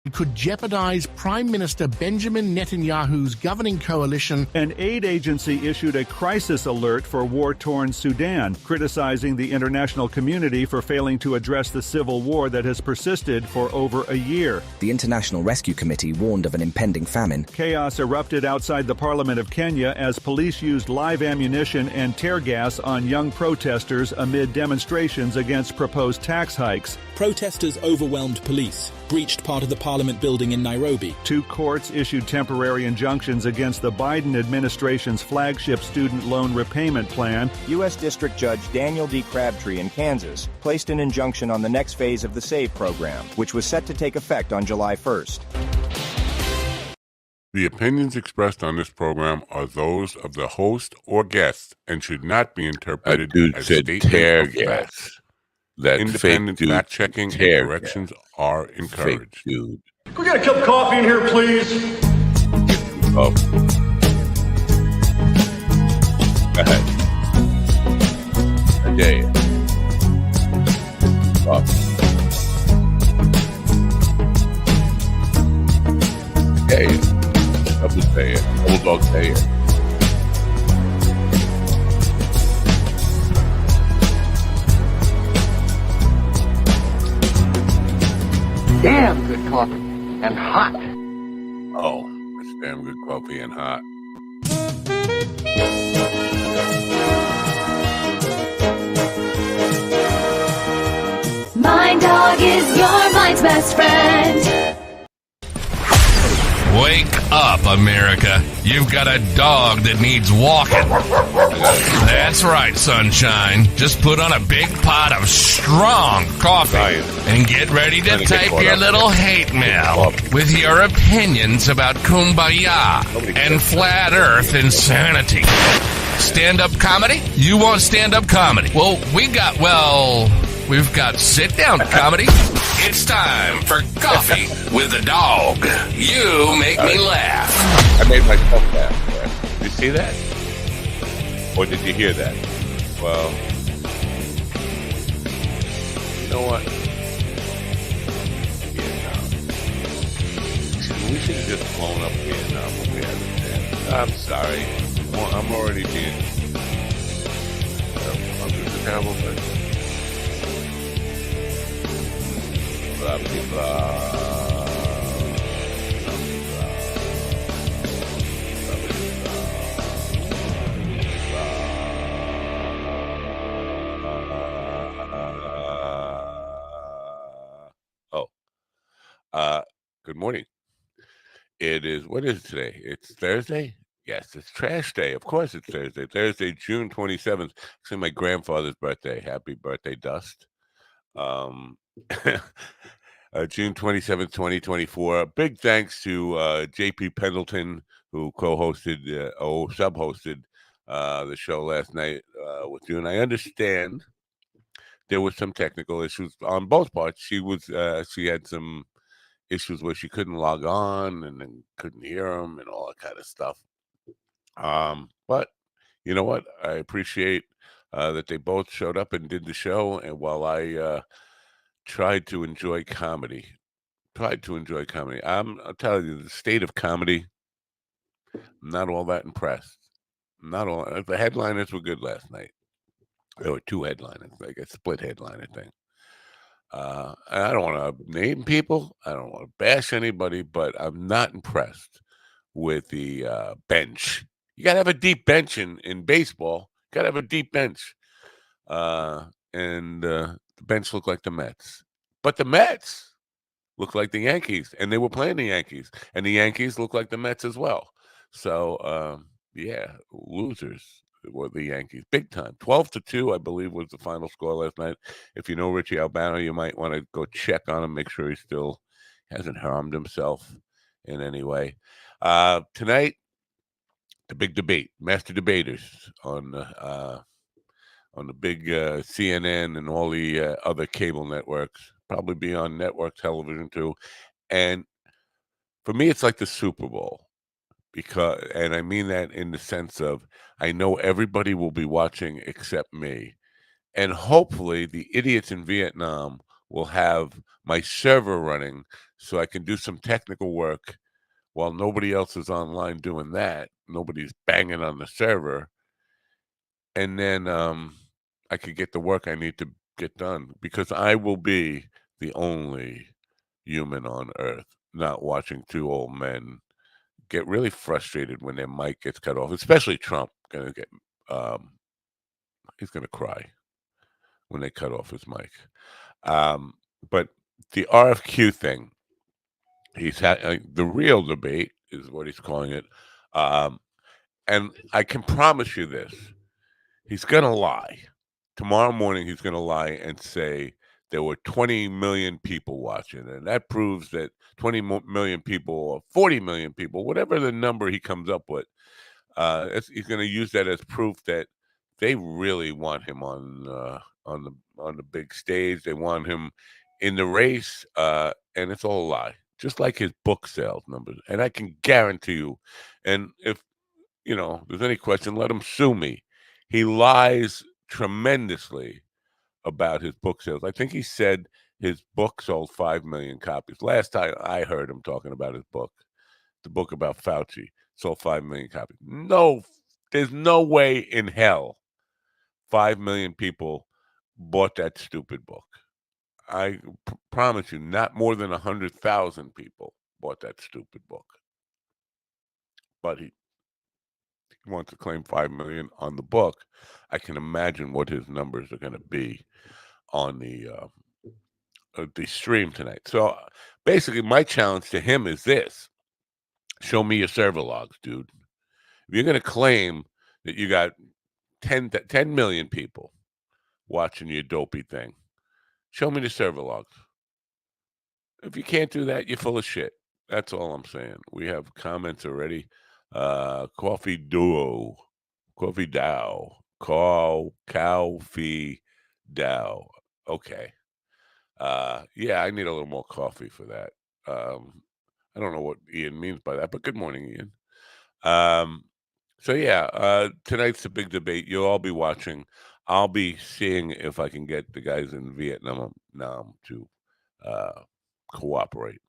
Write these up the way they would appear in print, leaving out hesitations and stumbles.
could jeopardize Prime Minister Benjamin Netanyahu's governing coalition. An aid agency issued a crisis alert for war-torn Sudan, criticizing the international community for failing to address the civil war that has persisted for over a year. The International Rescue Committee warned of an impending famine. Chaos erupted outside the Parliament of Kenya as police used live ammunition and tear gas on young protesters amid demonstrations against proposed tax hikes. Protesters overwhelmed police, breached part of the Parliament building in Nairobi. 2 courts issued temporary injunctions against the Biden administration's flagship student loan repayment plan. U.S. District Judge Daniel D. Crabtree in Kansas placed an injunction on the next phase of the SAVE program, which was set to take effect on July 1st. The opinions expressed on this program are those of the host or guest and should not be interpreted as statement of fact. That independent fact-checking and corrections are encouraged. Dude. Can we get a cup of coffee in here, please? Oh. Go ahead. I dare you. Coffee. I dare you. Double dare you. Bulldog dare you. Damn good coffee and hot. Oh, it's damn good coffee and hot. My dog is your mind's best friend. Wake up, America. You've got a dog that needs walking. That's right, sunshine. Just put on a big pot of strong coffee and get ready to type your little hate mail with your opinions about kumbaya and flat earth insanity. Stand-up comedy? You want stand-up comedy? Well, we've got sit-down comedy. It's time for Coffee with a Dog. You make me laugh. I made myself laugh. Did you see that? Or did you hear that? Well, you know what? Vietnam. We should have just flown up Vietnam when we had a chance. I'm sorry. I'm already being... I'm just a terrible person. Blah, blah, blah. Good morning. It is, what is it today? It's Thursday? Yes, it's trash day. Of course it's Thursday. Thursday, June 27th. Actually, my grandfather's birthday. Happy birthday, Dust. June 27th, 2024. Big thanks to JP Pendleton, who co-hosted, sub-hosted the show last night with you. And I understand there was some technical issues on both parts. She had some issues where she couldn't log on and then couldn't hear them and all that kind of stuff. But you know what? I appreciate that they both showed up and did the show. And while I tried to enjoy comedy, I'll tell you, the state of comedy, I'm not all that impressed. Not all. The headliners were good last night. There were 2 headliners, like a split headliner thing. I don't want to name people. I don't want to bash anybody, but I'm not impressed with the bench. You got to have a deep bench in baseball. Got to have a deep bench. And the bench looked like the Mets. But the Mets looked like the Yankees, and they were playing the Yankees. And the Yankees looked like the Mets as well. So, yeah, losers were the Yankees, big time. 12-2, I believe, was the final score last night. If you know Richie Albano, you might want to go check on him, make sure he still hasn't harmed himself in any way. Tonight, the big debate, master debaters on the big CNN and all the other cable networks, probably be on network television too. And for me, it's like the Super Bowl. And I mean that in the sense of, I know everybody will be watching except me. And hopefully the idiots in Vietnam will have my server running so I can do some technical work while nobody else is online doing that. Nobody's banging on the server. And then I could get the work I need to get done, because I will be the only human on earth not watching two old men get really frustrated when their mic gets cut off, especially Trump. He's gonna cry when they cut off his mic. But the RFQ thing, he's had the real debate is what he's calling it. And I can promise you this: he's gonna lie. Tomorrow morning, he's gonna lie and say there were 20 million people watching, and that proves that 20 million people or 40 million people, whatever the number he comes up with, he's going to use that as proof that they really want him on the big stage. They want him in the race, and it's all a lie, just like his book sales numbers. And I can guarantee you, and if there's any question, let him sue me. He lies tremendously about his book sales. I think he said his book sold 5 million copies. Last time I heard him talking about his book, the book about Fauci, sold 5 million copies. No, there's no way in hell 5 million people bought that stupid book. I promise you, not more than 100,000 people bought that stupid book. But he wants to claim 5 million on the book. I can imagine what his numbers are going to be on the stream tonight. So basically, my challenge to him is this: show me your server logs, dude. If you're going to claim that you got 10 million people watching your dopey thing, show me the server logs. If you can't do that, you're full of shit. That's all I'm saying. We have comments already. Coffee Dow, Coffee Dow. Okay. Yeah, I need a little more coffee for that. I don't know what Ian means by that, but good morning, Ian. So yeah, tonight's the big debate. You'll all be watching. I'll be seeing if I can get the guys in Vietnam to cooperate.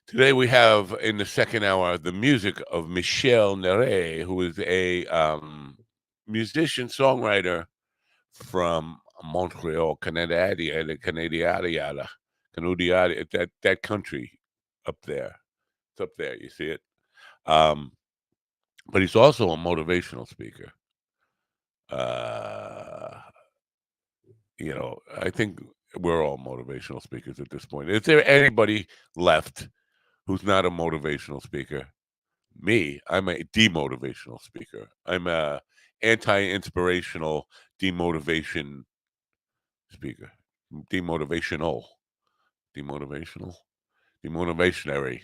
Today we have in the second hour the music of Michel Nere, who is a musician songwriter from Montreal, Canada, that country up there. It's up there. You see it. But he's also a motivational speaker. I think we're all motivational speakers at this point. Is there anybody left who's not a motivational speaker? Me, I'm a demotivational speaker. I'm a anti-inspirational demotivation speaker. Demotivational. Demotivationary.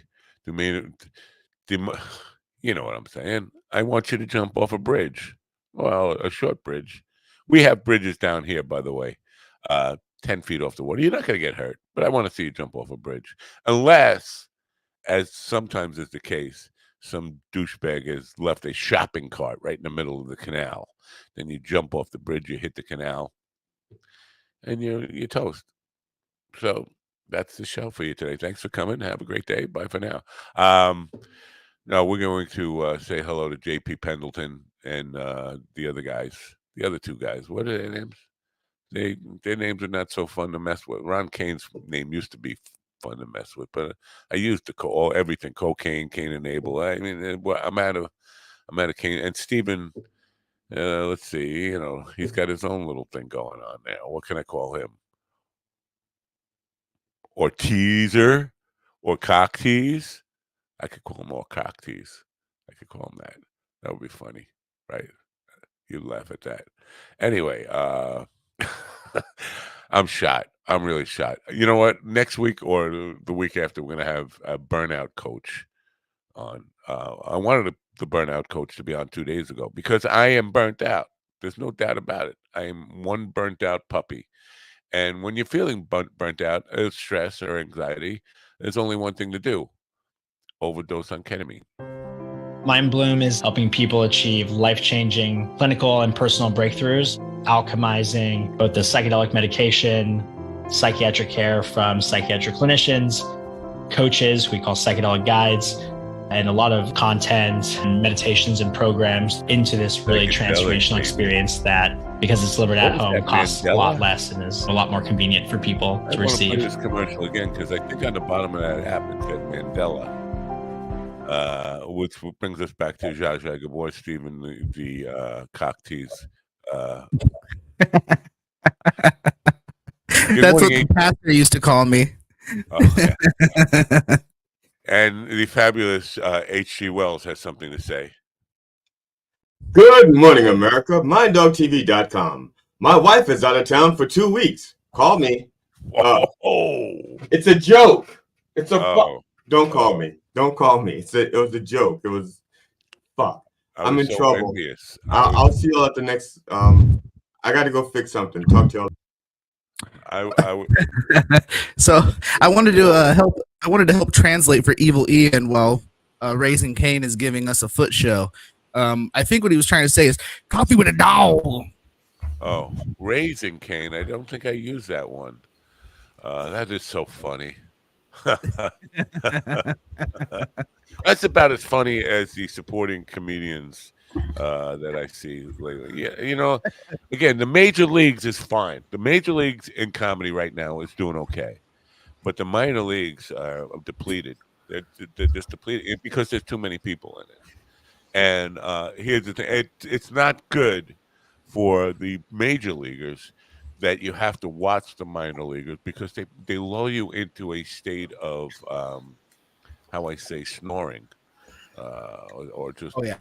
You know what I'm saying? I want you to jump off a bridge. Well, a short bridge. We have bridges down here, by the way, 10 feet off the water. You're not going to get hurt, but I want to see you jump off a bridge. Unless, as sometimes is the case, some douchebag has left a shopping cart right in the middle of the canal. Then you jump off the bridge, you hit the canal, and you're toast. So that's the show for you today. Thanks for coming. Have a great day. Bye for now. Now we're going to say hello to J.P. Pendleton and the other guys, the other two guys. What are their names? Their names are not so fun to mess with. Ron Kane's name used to be fun to mess with, but I used everything: cocaine, Cain and Abel. I mean, I'm out of Cain and Stephen. Let's see. He's got his own little thing going on now. What can I call him? Or teaser, or cock tease. I could call him all cock tease. I could call him that. That would be funny, right? You'd laugh at that. Anyway, I'm shot. I'm really shot. You know what? Next week or the week after, we're going to have a burnout coach on. I wanted the burnout coach to be on 2 days ago because I am burnt out. There's no doubt about it. I am one burnt out puppy. And when you're feeling burnt out, stress or anxiety, there's only one thing to do: overdose on ketamine. Mind Bloom is helping people achieve life-changing clinical and personal breakthroughs, alchemizing both the psychedelic medication psychiatric care from psychiatric clinicians, coaches we call psychedelic guides, and a lot of content and meditations and programs into this really transformational experience that, because it's delivered at home, costs a lot less and is a lot more convenient for people to receive. I want to play this commercial again because I think on the bottom of that app it's got Mandela, which brings us back to Zsa Zsa Gabor, Stephen, the cock tease. That's what the pastor used to call me. Oh, yeah. And the fabulous H.G. Wells has something to say. Good morning, America. MindDogTV.com. My wife is out of town for 2 weeks. Call me. It's a joke. It's a Don't call me. Don't call me. It was a joke. It was fuck. I'm in trouble. I'll see y'all at the next. I got to go fix something. Talk to y'all. So I wanted to help. I wanted to help translate for Evil Ian while Raising Cain is giving us a foot show. I think what he was trying to say is coffee with a dog. Oh, Raising Cain. I don't think I used that one. That is so funny. That's about as funny as the supporting comedians that I see lately. Yeah, you know, again, the major leagues is fine. The major leagues in comedy right now is doing okay, but the minor leagues are depleted. They're just depleted because there's too many people in it. And here's the thing: it's not good for the major leaguers that you have to watch the minor leaguers because they lull you into a state of how I say snoring, or just like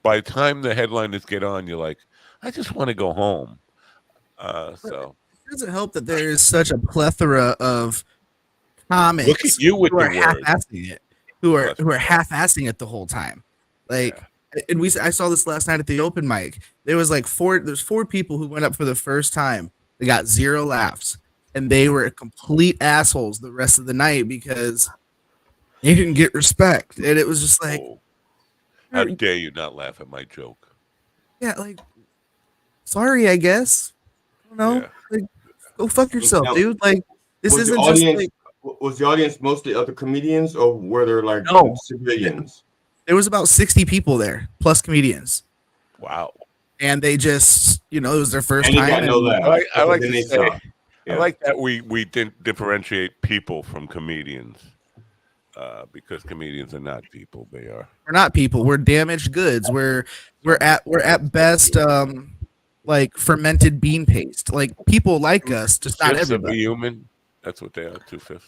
by the time the headliners get on, you're like, I just want to go home. So it doesn't help that there is such a plethora of comics. Look at you with who the are words. half-assing it, who are half-assing it the whole time, like. Yeah. And I saw this last night at the open mic. There was like there's four people who went up for the first time. They got 0 laughs, and they were complete assholes the rest of the night because they didn't get respect. And it was just like, how dare you not laugh at my joke? Yeah, like, sorry, I guess. I don't know. Yeah. Like, go fuck yourself, dude. Like, this isn't just like. Was the audience mostly other comedians, or were there like civilians? There was about 60 people there, plus comedians. Wow. And they just, it was their first time. I like to say, I like that we didn't differentiate people from comedians because comedians are not people. They are. We're not people. We're damaged goods. We're at best like fermented bean paste. Like people like us, just not everybody. Human. That's what they are. 2/5.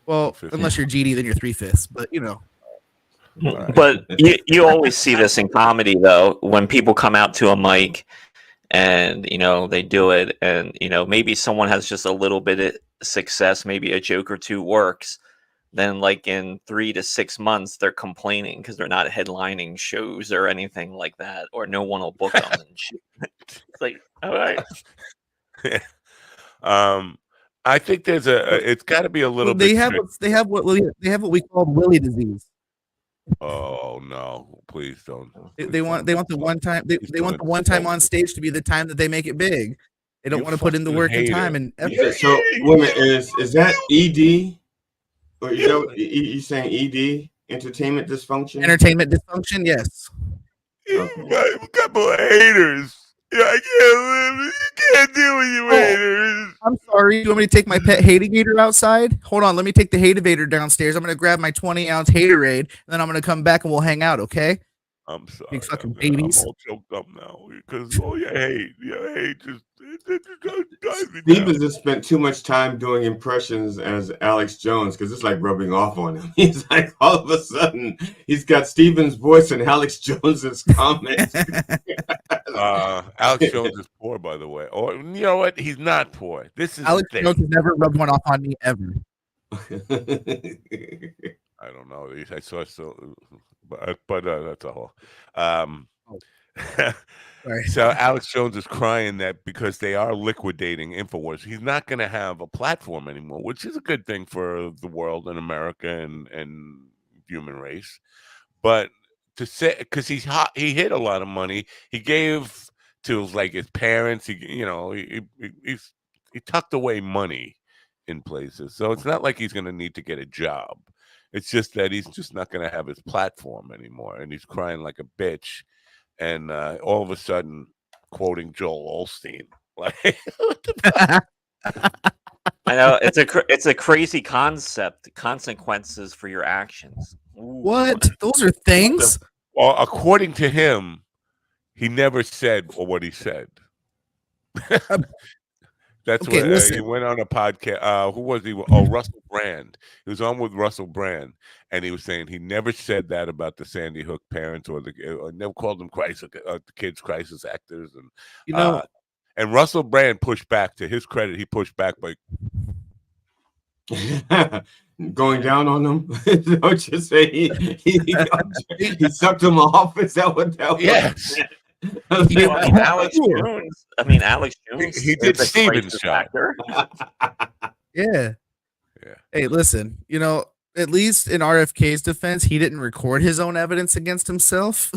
Well, 2/5. Unless you're GD, then you're 3/5. But Right. But you always see this in comedy, though, when people come out to a mic and, they do it and, maybe someone has just a little bit of success, maybe a joke or two works. Then like in 3 to 6 months, they're complaining because they're not headlining shows or anything like that, or no one will book them. And shit. It's like, all right. I think there's it's got to be a little bit. They have what we call Willie disease. Oh no! Please don't. They want the one time. They want the one time on stage to be the time that they make it big. They don't want to put in the work and time and effort. So, women, is that ED? Or is that you saying ED? Entertainment dysfunction. Entertainment dysfunction. Yes. A couple of haters. Yeah, I can't live. You can't deal with you haters. I'm sorry. You want me to take my pet Hategator outside? Hold on. Let me take the Hategator downstairs. I'm going to grab my 20-ounce Haterade, and then I'm going to come back and we'll hang out, okay? I'm sorry. You fucking babies. I'm all choked up now because all your hate just drives me Steve has just spent too much time doing impressions as Alex Jones because it's like rubbing off on him. He's like, all of a sudden, he's got Steven's voice and Alex Jones's comments. Alex Jones is poor, by the way. Or you know what? He's not poor. This is Alex Jones has never rubbed one off on me ever. I don't know. I saw so, but that's a whole. So Alex Jones is crying that because they are liquidating InfoWars, he's not going to have a platform anymore, which is a good thing for the world and America and human race. But to say, because he hit a lot of money, he gave to like his parents. He's he tucked away money in places, so it's not like he's going to need to get a job. It's just that he's just not going to have his platform anymore, and he's crying like a bitch. And all of a sudden, quoting Joel Osteen, like, what the fuck? I know it's a crazy concept. Consequences for your actions. Ooh. What? Those are things? Well, according to him, he never said what he said. That's Okay, what he went on a podcast. Who was he? Oh, Russell Brand. He was on with Russell Brand, and he was saying he never said that about the Sandy Hook parents or never called them the kids crisis actors. And and Russell Brand pushed back. To his credit, he pushed back by going down on them. Don't you say he sucked them off? Is that what that was? Yes. Alex Jones. He did Steven's shot. Yeah. Hey, listen. At least in RFK's defense, he didn't record his own evidence against himself.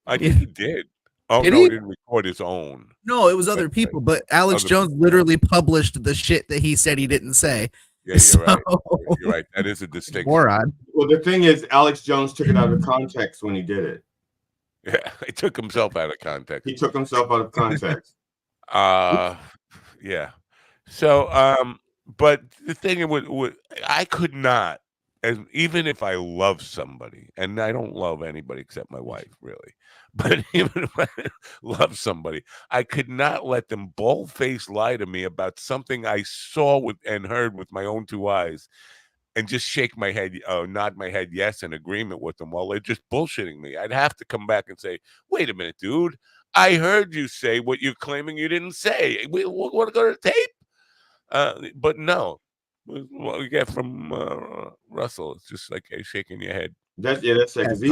I think he did. Oh, Did no, he? he didn't record his own. No, it was other people, but Alex Jones literally published the shit that he said he didn't say. Yeah, you're right. You're right. That is a distinction. Moron. Well, the thing is, Alex Jones took it out of context when he did it. Yeah, he took himself out of context. He took himself out of context. Yeah. So, but the thing with I could not, even if I love somebody, and I don't love anybody except my wife, really. But even if I love somebody, I could not let them bald-faced lie to me about something I saw and heard with my own two eyes, and just shake my head, nod my head yes in agreement with them while they're just bullshitting me. I'd have to come back and say, "Wait a minute, dude! I heard you say what you're claiming you didn't say. We want to go to the tape." But no, what we get from Russell, it's just like shaking your head. That's it. Because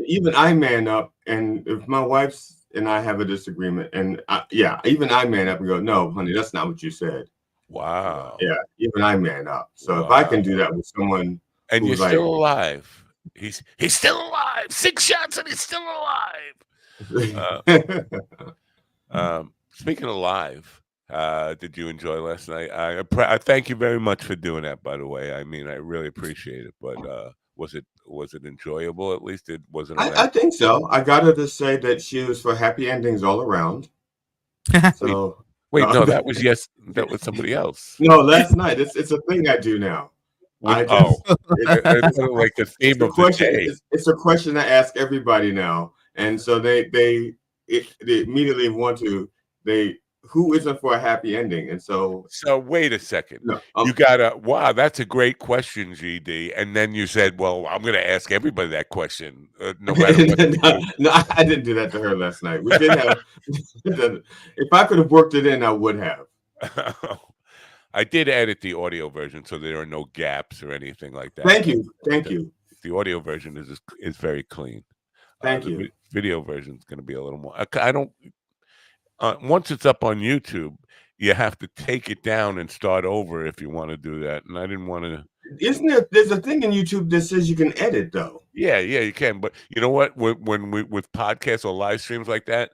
even I man up, and if my wife's and I have a disagreement, and even I man up and go, "No, honey, that's not what you said." Wow. Yeah, even I man up. So if I can do that with someone, and you're still alive, he's still alive. 6 shots and he's still alive. Speaking of live, did you enjoy last night? I thank you very much for doing that. By the way, I mean I really appreciate it. But was it enjoyable? At least it wasn't. I think so. I got her to say that she was for happy endings all around. So. Wait, no, that was somebody else. No, last night. It's a thing I do now. Like the theme of the day. It's a question I ask everybody now, and so they immediately want to who isn't for a happy ending, and so wait a second. You got wow, that's a great question, GD. And then you said, well, I'm going to ask everybody that question, no matter what. No, I didn't do that to her last night. We did have. If I could have worked it in, I would have. I did edit the audio version, so there are no gaps or anything like that. Thank you. The audio version is very clean. Thank you. The video version is going to be a little more. I don't. Once it's up on YouTube, you have to take it down and start over if you want to do that. And I didn't want to. Isn't there? There's a thing in YouTube that says you can edit, though. Yeah, you can. But you know what? When we with podcasts or live streams like that,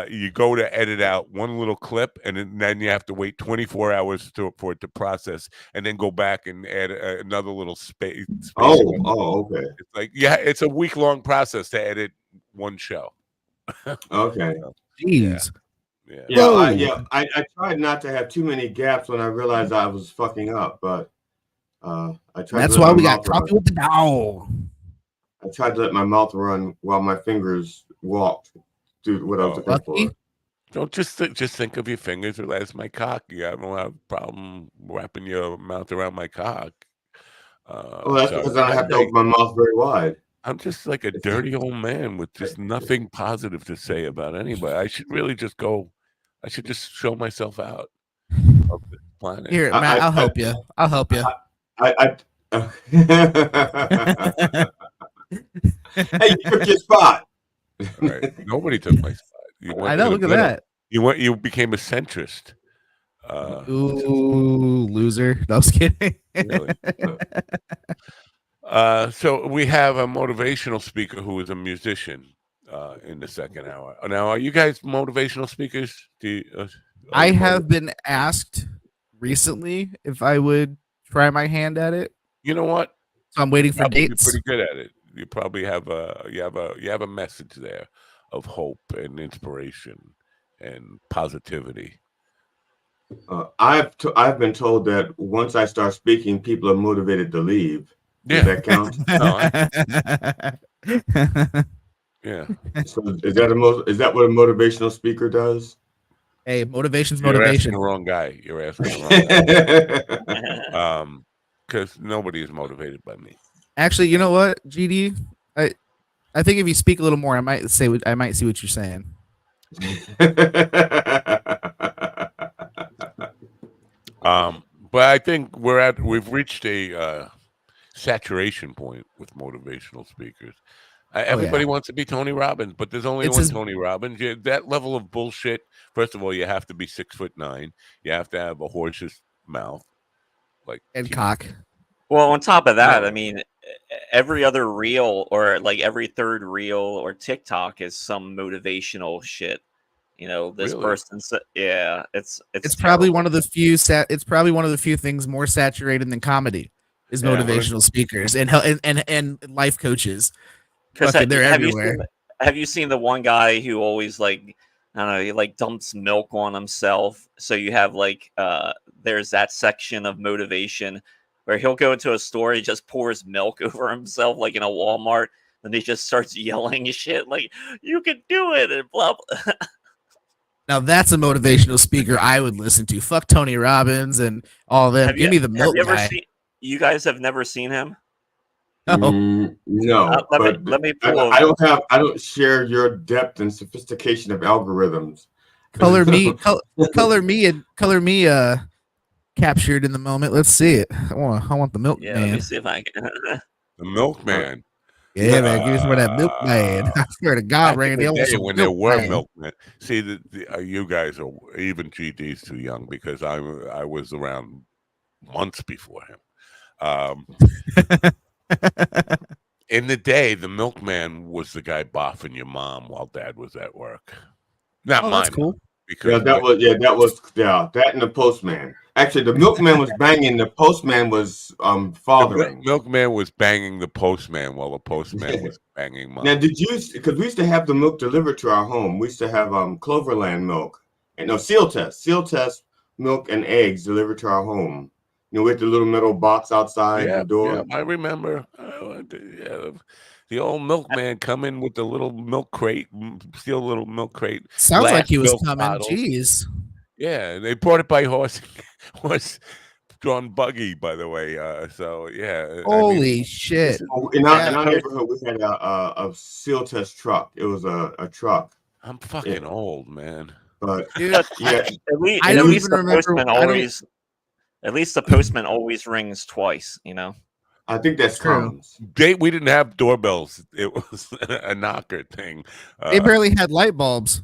you go to edit out one little clip, and then you have to wait 24 hours for it to process, and then go back and add another little space. Oh, okay. It's like it's a week-long process to edit one show. Okay. Jeez. I tried not to have too many gaps when I realized I was fucking up, but I tried. That's why we got coffee with the dog. I tried to let my mouth run while my fingers walked through what I was looking for. Don't just think of your fingers as my cock. I don't have a problem wrapping your mouth around my cock. That's because I have to open my mouth very wide. I'm just like a dirty old man with just nothing positive to say about anybody. I should really just go. I should just show myself out of the planet. Here, Matt, I'll help you. I'll help you. Hey, you took your spot. Right. Nobody took my spot. I know. Look at that. You became a centrist. Ooh, loser. No, I was kidding. Really? So we have a motivational speaker who is a musician in the second hour. Now, are you guys motivational speakers? I have been asked recently if I would try my hand at it. You know what? So I'm waiting for Probably dates. pretty good at it. You probably have a message there of hope and inspiration and positivity. I've been told that once I start speaking, people are motivated to leave. Yeah. Does that count? Yeah. So is that what a motivational speaker does? Hey, motivation's You're motivation. asking the wrong guy. You're asking the wrong guy. Because nobody is motivated by me. Actually, you know what, GD? I think if you speak a little more, I might see what you're saying. But I think we've reached a saturation point with motivational speakers. Everybody wants to be Tony Robbins, but there's only one Tony Robbins. That level of bullshit. First of all, you have to be 6'9". You have to have a horse's mouth, and cock. Well, on top of that, I mean, every other reel or like every third reel or TikTok is some motivational shit. You know, this person. Yeah, it's probably one of the few. It's probably one of the few things more saturated than comedy is motivational speakers and life coaches. They're everywhere. Have you seen the one guy who always I don't know, he dumps milk on himself? So you have there's that section of motivation where he'll go into a store, he just pours milk over himself in a Walmart, and he just starts yelling shit you can do it and blah blah. Now that's a motivational speaker I would listen to. Fuck Tony Robbins and all them. Give me the milk guy. You guys have never seen him? No, let me pull I don't share your depth and sophistication of algorithms. Color me captured in the moment. Let's see it. I want the milkman. Let me see if I can. The milkman. Yeah, man, give me some of that milkman. I swear to God, Randy, when there were milkmen. See, you guys are even GD's too young because I was around months before him. In the day, the milkman was the guy boffing your mom while Dad was at work. Not mine. That's cool. Because that and the postman. Actually, the milkman was banging. The postman was fathering. The milkman was banging the postman while the postman was banging mom. Now, because we used to have the milk delivered to our home. We used to have Cloverland milk and seal test milk and eggs delivered to our home. With the little metal box outside the door. Yeah, I remember. The old milkman come in with the little milk crate, steal a little milk crate. Sounds like he was coming. Jeez. Yeah, they brought it by horse-drawn buggy, by the way. So yeah. Holy shit! In our neighborhood, we had a seal test truck. It was a truck. I'm fucking old, man. But I don't even remember. At least the postman always rings twice, I think that's true. We didn't have doorbells. It was a knocker thing. They barely had light bulbs.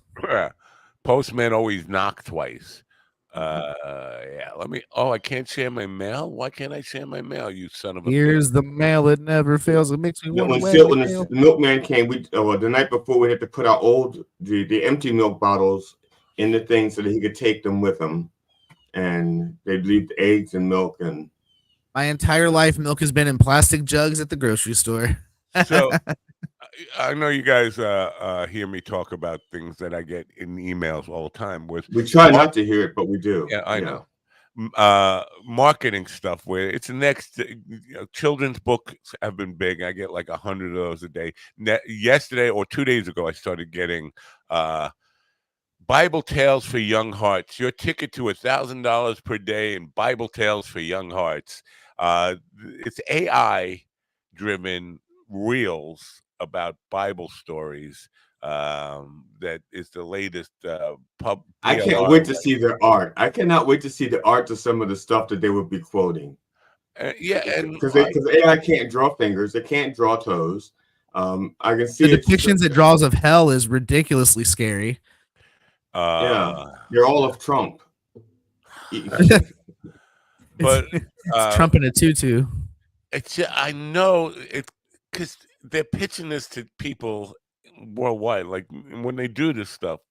Postman always knocked twice. I can't share my mail? Why can't I share my mail, you son of a Here's the mail. It never fails. It makes me want to when the milkman came, the night before we had to put our the empty milk bottles in the thing so that he could take them with him. And they'd leave the eggs and milk. And my entire life, milk has been in plastic jugs at the grocery store. So I know you guys hear me talk about things that I get in emails all the time. We try not to hear it, but we do. Yeah, I know. Marketing stuff where it's the next children's books have been big. I get 100 of those a day. Yesterday or 2 days ago, I started getting Bible Tales for Young Hearts. Your ticket to $1,000 per day in Bible Tales for Young Hearts. It's AI-driven reels about Bible stories. That is the latest I can't wait to see their art. I cannot wait to see the art of some of the stuff that they would be quoting. Because AI can't draw fingers, they can't draw toes. I can see the depictions it draws of hell is ridiculously scary. You're all of Trump. But it's Trump in a tutu. I know it because they're pitching this to people worldwide. Like when they do this stuff,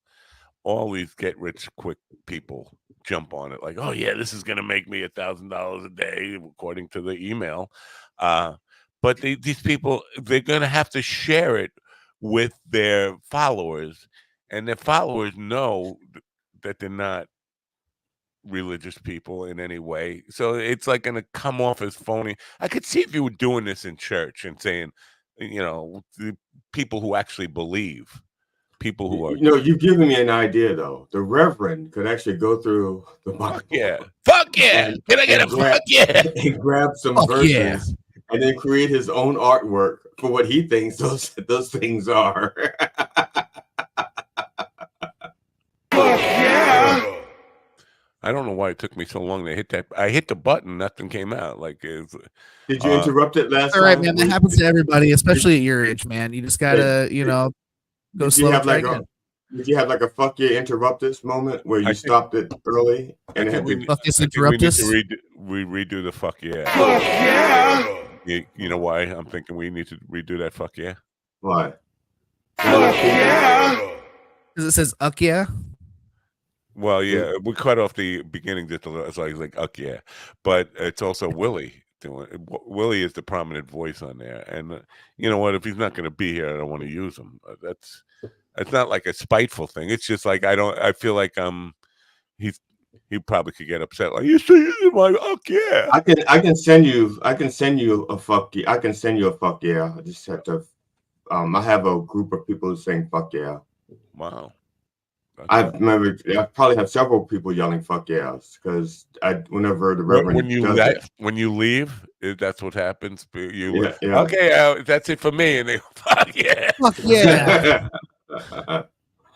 all these get rich quick people jump on it, like, oh yeah, this is going to make me $1,000 a day, according to the email. But these people, they're going to have to share it with their followers, and their followers know that they're not religious people in any way. So it's like going to come off as phony. I could see if you were doing this in church and saying, the people who actually believe, people who are. You've given me an idea though. The Reverend could actually go through the Bible. Fuck yeah! Can I get a fuck yeah? And grab some verses and then create his own artwork for what he thinks those things are. I don't know why it took me so long to hit that. I hit the button, nothing came out. Did you interrupt it last time? All right, man. That happens to everybody, especially at your age, man. You just gotta, go slow. Did you have like a fuck yeah interrupt this moment where you stopped it early and fuck this interrupt this? We redo the fuck yeah. Fuck yeah. You know why I'm thinking we need to redo that fuck yeah? Why? Fuck yeah. Because it says uck yeah. Well, yeah, we cut off the beginning just a little. It's like uck yeah, but it's also Willie doing. Willie is the prominent voice on there, and you know what? If he's not going to be here, I don't want to use him. It's not like a spiteful thing. It's just like I feel like he probably could get upset. Like, you see my fuck yeah. I can send you a fuck yeah. I can send you a fuck yeah. I just have to. I have a group of people saying fuck yeah. Wow. I probably have several people yelling "fuck yes" because whenever the Reverend when you leave, that's what happens. Yeah. Okay, that's it for me, and they go, fuck yeah, fuck yeah,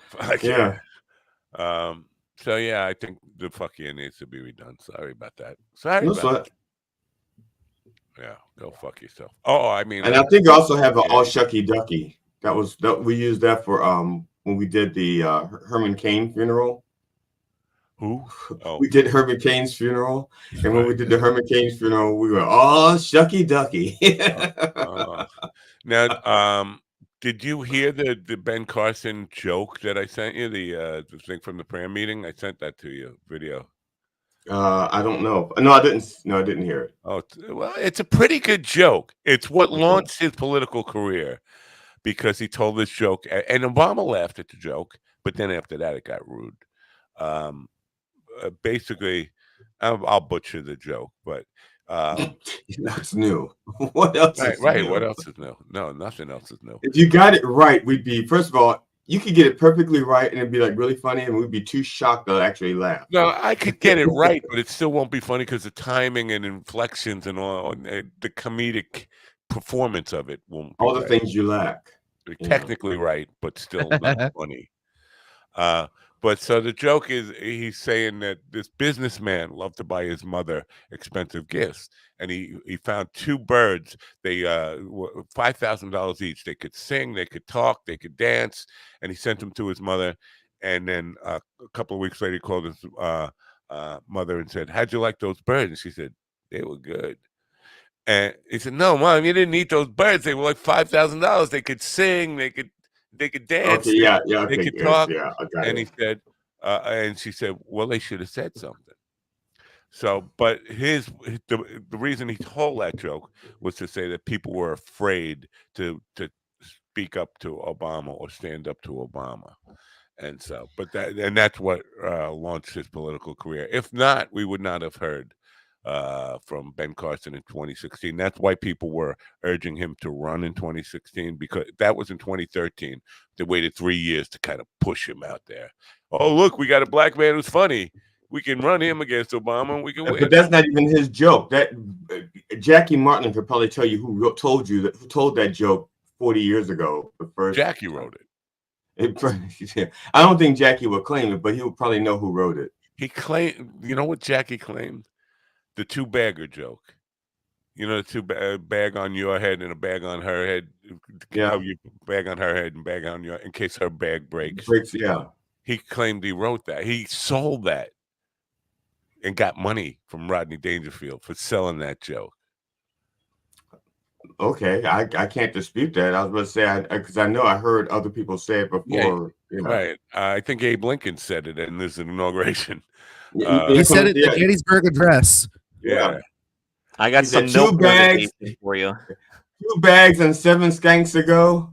fuck yeah. So yeah, I think the fuck yeah needs to be redone. Sorry about that. Yeah, go fuck yourself. Oh, I mean, and I think I also have an all shucky ducky. That we used that for when we did the Herman Cain funeral. Who? Oh. We did Herman Cain's funeral, and when we did the Herman Cain's funeral, we were all shucky ducky. Now, did you hear the Ben Carson joke that I sent you? The thing from the prayer meeting. I sent that to you. Video. I don't know. No, I didn't. No, I didn't hear it. Oh, well, it's a pretty good joke. It's what launched his political career. Because he told this joke, and Obama laughed at the joke, but then after that it got rude. Basically, I'll butcher the joke, but that's new. What else? Right. New? What else is new? No, nothing else is new. If you got it right, we'd be first of all, you could get it perfectly right, and it'd be like really funny, and we'd be too shocked to actually laugh. No, I could get it right, but it still won't be funny because the timing and inflections and all the comedic performance of it won't. All the things you lack. Technically right, but still not funny. But so the joke is he's saying that this businessman loved to buy his mother expensive gifts, and he found two birds. They $5,000 each. They could sing, they could talk, they could dance, and he sent them to his mother. And then a couple of weeks later, he called his mother and said, "How'd you like those birds?" And she said, "They were good." And he said, "No, Mom, you didn't eat those birds. They were like $5,000. They could sing, they could dance, they could talk." Yeah, and he said, and she said, "Well, they should have said something." So, but the reason he told that joke was to say that people were afraid to speak up to Obama or stand up to Obama, and so, that's what launched his political career. If not, we would not have heard from Ben Carson in 2016. That's why people were urging him to run in 2016, because that was in 2013. They waited 3 years to kind of push him out there. Oh, look, we got a black man who's funny. We can run him against Obama and we can win. But that's not even his joke. That Jackie Martin could probably tell you who told that joke 40 years ago. Jackie wrote it. I don't think Jackie would claim it, but he would probably know who wrote it. He claimed, you know what Jackie claimed? The two-bagger joke. You know, the two bag on your head and a bag on her head. Yeah. You bag on her head and bag on your, in case her bag breaks. Yeah. He claimed he wrote that. He sold that and got money from Rodney Dangerfield for selling that joke. Okay, I can't dispute that. I was going to say, because I know I heard other people say it before. Right. I think Abe Lincoln said it in this inauguration. He said it at the Gettysburg Address. Yeah. I got some milk motivation for you. 2 bags and 7 skanks ago.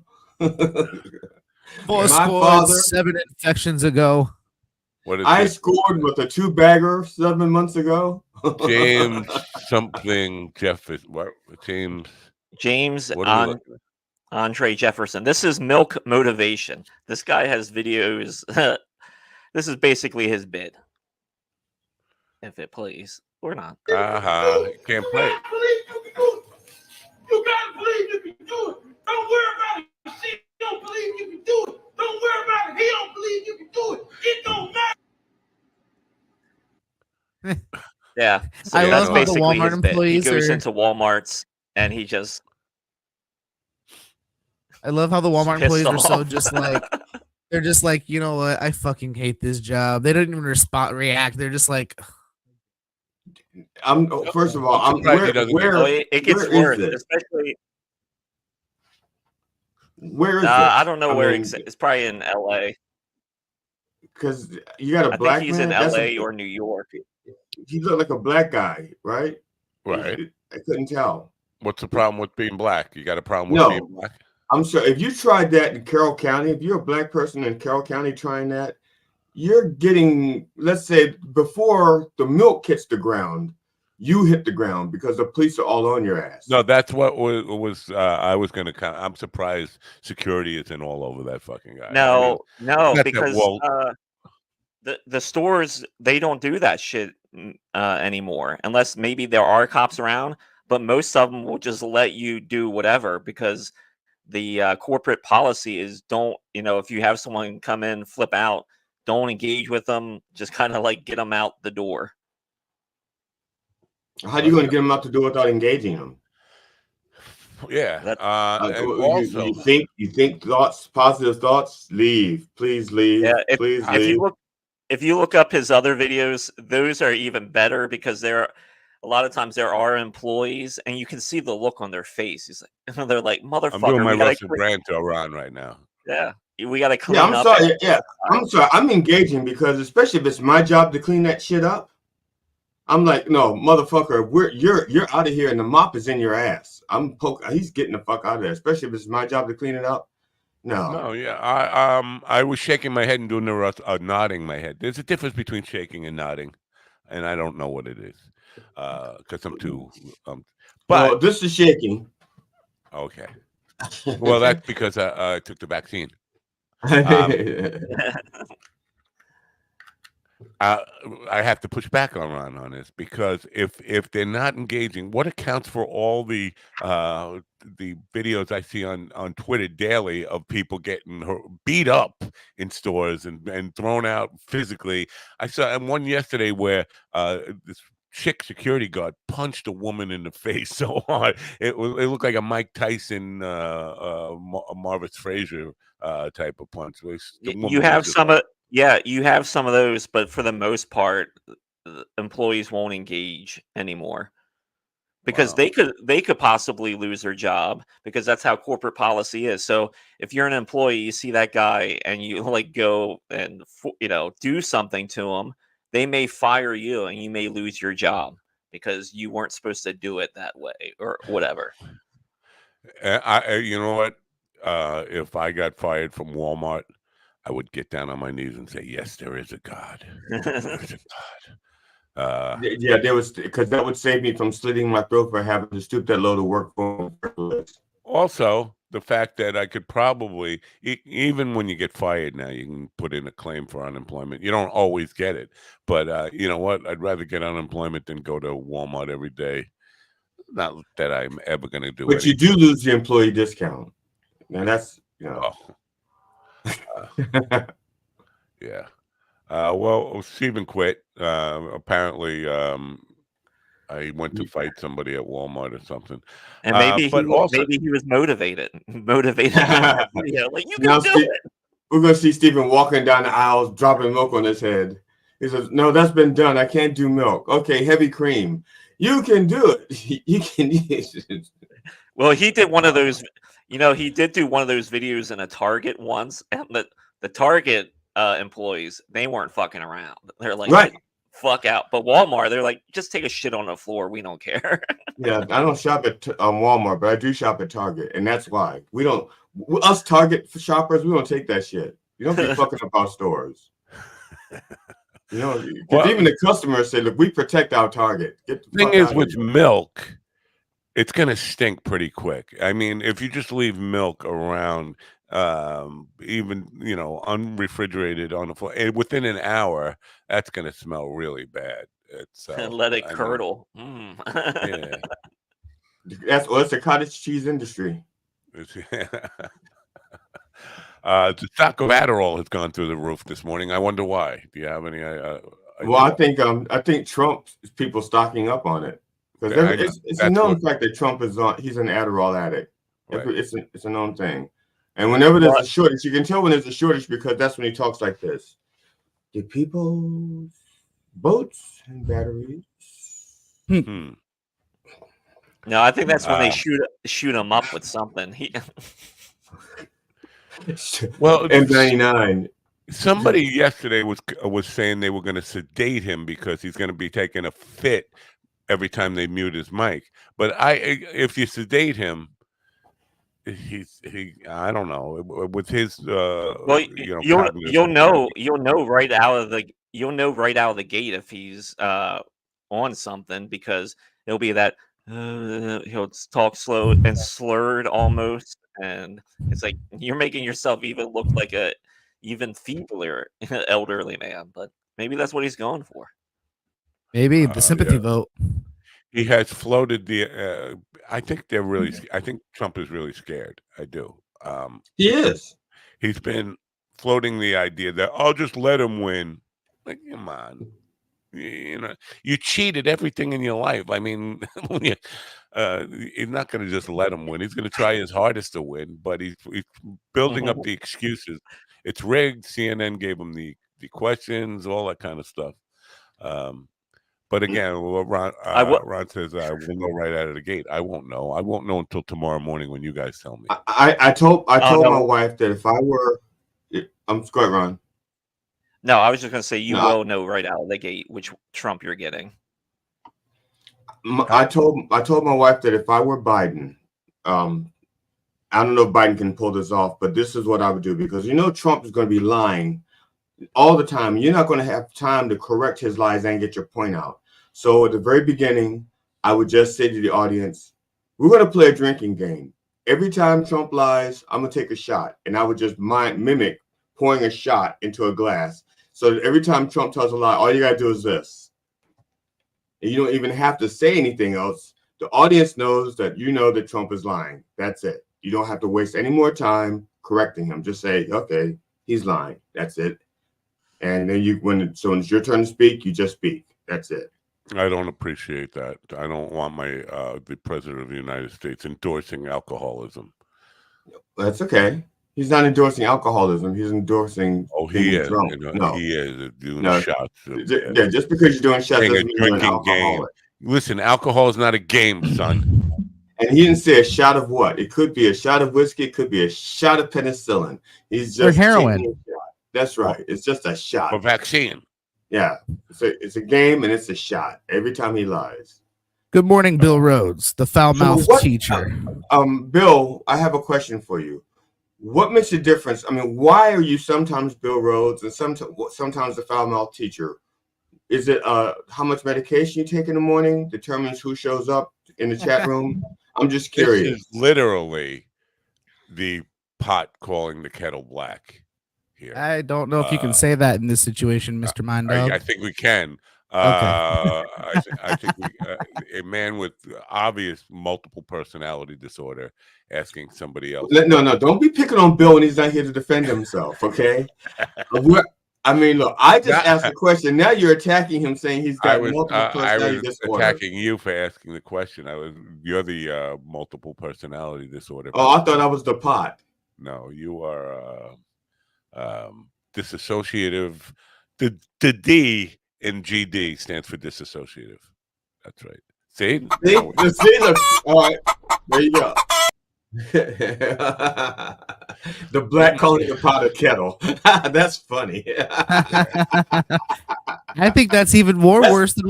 4 scores, 7 infections ago. I scored with a 2-bagger 7 months ago. James something Jefferson. What? James What are we looking at? Andre Jefferson. This is milk motivation. This guy has videos. This is basically his bid. If it plays or not. You can't play it. You gotta believe you can do it. Don't worry about it. She don't believe you can do it. Don't worry about it. He don't believe you can do it. It don't matter. Yeah. So I that's love how the basically Walmart his bit. He employees goes are- into Walmarts and he just I love how the Walmart pissed employees are so off. just like they're just like, you know what? I fucking hate this job. They didn't even react. They're just like, First of all, surprised he doesn't get- it gets where worse, is it? especially. Where is it? I don't know where mean, it's probably in LA. Because you got a I black think he's man. in That's LA or New York. He looked like a black guy, right? Right. I couldn't tell. What's the problem with being black? You got a problem with No. being black? I'm sure if you tried that in Carroll County, if you're a black person in Carroll County trying that, you're getting, let's say, before the milk hits the ground, you hit the ground because the police are all on your ass. No, that's what was I was going to. I'm surprised security isn't all over that fucking guy. No, not that because the stores, they don't do that shit anymore unless maybe there are cops around. But most of them will just let you do whatever because the corporate policy is don't, if you have someone come in, flip out, don't engage with them. Just kind of like get them out the door. How are you going to get them out the door without engaging them? Yeah. And also, you think thoughts, positive thoughts, leave. Please leave. Yeah, Please leave. If you look up his other videos, those are even better because a lot of times there are employees and you can see the look on their face. He's like, they're like, motherfucker. I'm doing my Russell Brand to Iran right now. Yeah. We got to clean I'm up. sorry. Yeah. I'm sorry. I'm engaging because especially if it's my job to clean that shit up. I'm like, no, motherfucker, you're out of here and the mop is in your ass. He's getting the fuck out of there, especially if it's my job to clean it up. No, yeah, I was shaking my head and doing nodding my head. There's a difference between shaking and nodding, and I don't know what it is because I'm too. But this is shaking. Okay, well that's because I took the vaccine. I have to push back on Ron on this because if they're not engaging, what accounts for all the videos I see on Twitter daily of people getting beat up in stores and thrown out physically? I saw one yesterday where this chick security guard punched a woman in the face so hard it looked like a Mike Tyson, Marvis Frazier type of punch. You have some of. Yeah, you have some of those, but for the most part, employees won't engage anymore because they could possibly lose their job because that's how corporate policy is. So if you're an employee, you see that guy and you like go and do something to him, they may fire you and you may lose your job because you weren't supposed to do it that way or whatever. You know what? If I got fired from Walmart, I would get down on my knees and say, "Yes, there is a God. There is a God." Yeah, there was because that would save me from slitting my throat for having to stoop that low to work for. Also, the fact that I could probably, even when you get fired now, you can put in a claim for unemployment. You don't always get it, but you know what? I'd rather get unemployment than go to Walmart every day. Not that I'm ever going to do it. But you do lose the employee discount. Now that's yeah. Well, Stephen quit. Apparently, I went to fight somebody at Walmart or something. And maybe maybe he was motivated. Like you can do it. We're gonna see Stephen walking down the aisles, dropping milk on his head. He says, "No, that's been done. I can't do milk. Okay, heavy cream. You can do it. You can." Well, he did one of those. He did do one of those videos in a Target once, and The Target employees, they weren't fucking around. They're like, right. Fuck out. But Walmart, they're like, just take a shit on the floor. We don't care. Yeah, I don't shop at Walmart, but I do shop at Target, and that's why we don't. Us Target shoppers, we don't take that shit. You don't be fucking up our stores. You know, because even the customers say, "Look, we protect our Target." Get the thing fuck is, out with of here. milk, it's gonna stink pretty quick. I mean, if you just leave milk around, even unrefrigerated on the floor, within an hour, that's gonna smell really bad. It's let it curdle. Yeah, It's a cottage cheese industry. The stock of Adderall has gone through the roof this morning. I wonder why. Do you have any? Well, I think Trump people stocking up on it because it's a known fact that Trump is he's an Adderall addict. Right. It's a known thing, and whenever there's a shortage, you can tell when there's a shortage because that's when he talks like this. The people's boats and batteries. No, I think that's when they shoot him up with something. Well, M99. Somebody yesterday was saying they were going to sedate him because he's going to be taking a fit every time they mute his mic. But if you sedate him, I don't know, with his you'll know right out of the gate if he's on something, because it'll be that he'll talk slow and slurred almost, and it's like you're making yourself even look like a even feebler elderly man. But maybe that's what he's going for. Maybe the sympathy vote. He has floated the. I think they're really. I think Trump is really scared. I do. He is. He's been floating the idea that I'll just let him win. Like, come on, you cheated everything in your life. I mean, he's not going to just let him win. He's going to try his hardest to win, but he's building up the excuses. It's rigged. CNN gave him the questions, all that kind of stuff. But again, Ron says I will know right out of the gate. I won't know. I won't know until tomorrow morning when you guys tell me. I told my wife that if I were, I'm sorry, Ron. No, I was just going to say you will know right out of the gate which Trump you're getting. I told my wife that if I were Biden, I don't know if Biden can pull this off, but this is what I would do, because Trump is going to be lying all the time. You're not going to have time to correct his lies and get your point out. So at the very beginning, I would just say to the audience, we're going to play a drinking game. Every time Trump lies, I'm going to take a shot, and I would just mimic pouring a shot into a glass. So that every time Trump tells a lie, all you got to do is this. And you don't even have to say anything else. The audience knows that that Trump is lying. That's it. You don't have to waste any more time correcting him. Just say, okay, he's lying. That's it. And then when it's your turn to speak, you just speak. That's it. I don't appreciate that. I don't want the president of the United States endorsing alcoholism. That's okay. He's not endorsing alcoholism. He's endorsing. Oh, he is. Drunk. No, he is doing shots. Yeah, just because you're doing shots doesn't mean you're an alcoholic. Listen, alcohol is not a game, son. And he didn't say a shot of what? It could be a shot of whiskey. It could be a shot of penicillin. He's just heroin. taking a shot. That's right. It's just a shot. For vaccine. Yeah. It's a game, and it's a shot every time he lies. Good morning, Bill Rhodes, the foul-mouthed teacher. Bill, I have a question for you. What makes a difference? I mean, why are you sometimes Bill Rhodes and sometimes the foul-mouthed teacher? Is it how much medication you take in the morning determines who shows up in the chat room? I'm just curious. This is literally the pot calling the kettle black here. I don't know if you can say that in this situation, Mr. Minddog. I think we can. Okay. I think a man with obvious multiple personality disorder asking somebody else. No, don't be picking on Bill when he's not here to defend himself, okay? I mean, look, I just asked a question. Now you're attacking him, saying he's got multiple personality disorder. I was attacking you for asking the question. You're the multiple personality disorder. Oh, I thought I was the pot. No, you are disassociative. The D in GD stands for disassociative. That's right. See? All right. There you go. The black calling the pot a kettle. That's funny. I think that's even worse than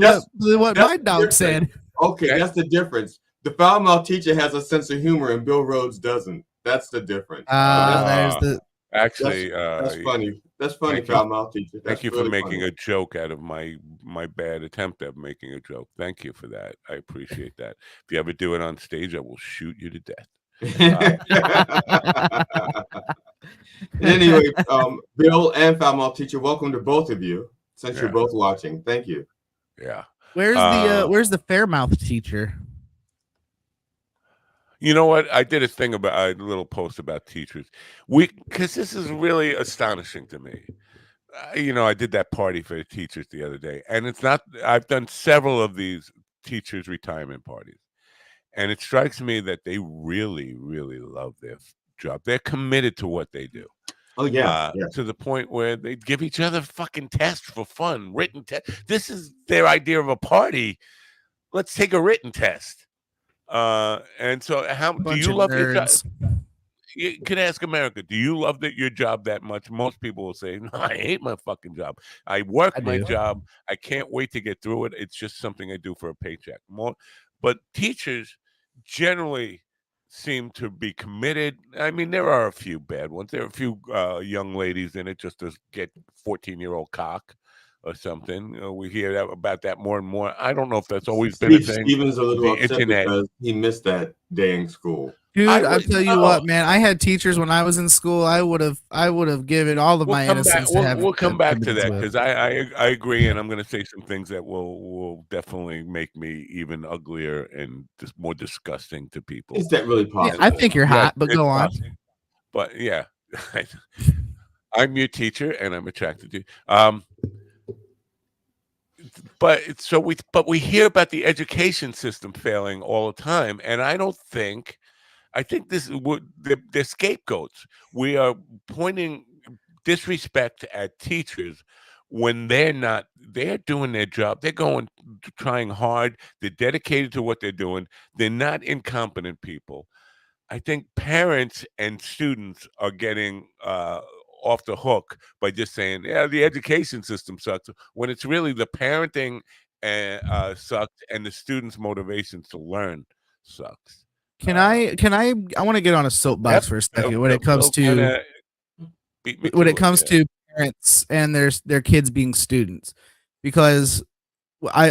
what my dog said. Okay, that's the difference. The foul-mouthed teacher has a sense of humor, and Bill Rhodes doesn't. That's the difference. Actually, that's funny. That's funny, foul-mouthed teacher. Thank you really for making funny. a joke out of my bad attempt at making a joke. Thank you for that. I appreciate that. If you ever do it on stage, I will shoot you to death. Anyway, Bill and foul-mouthed teacher, welcome to both of you. Since you're both watching, thank you. Yeah. Where's the Fairmouth teacher? You know what? I did a little post about teachers. Because this is really astonishing to me. I did that party for the teachers the other day, and it's not. I've done several of these teachers' retirement parties, and it strikes me that they really, really love their job. They're committed to what they do. Oh yeah, to the point where they give each other fucking tests for fun, written test. This is their idea of a party. Let's take a written test. And so, how do you love your job? You can ask America, do you love your job that much? Most people will say, no, I hate my fucking job. I work my job. I can't wait to get through it. It's just something I do for a paycheck. But teachers generally seem to be committed. I mean, there are a few bad ones. There are a few young ladies in it just to get 14-year-old cock or something. We hear about that more and more. I don't know if that's always been a thing. Steven's a little upset because he missed that day in school. Dude, I'll tell you what, man. I had teachers when I was in school. I would have given all of my innocence to have. We'll come back to that because I agree, and I'm going to say some things that will definitely make me even uglier and just more disgusting to people. Is that really possible? Yeah, I think you're hot, but go on. But yeah, I'm your teacher, and I'm attracted to you. But we hear about the education system failing all the time, and I think this is what they're scapegoats. We are pointing disrespect at teachers when they're not. They're doing their job. They're trying hard. They're dedicated to what they're doing. They're not incompetent people. I think parents and students are getting off the hook by just saying, yeah, the education system sucks, when it's really the parenting sucks and the students' motivations to learn sucks. I want to get on a soapbox for a second when it comes to parents and their kids being students, because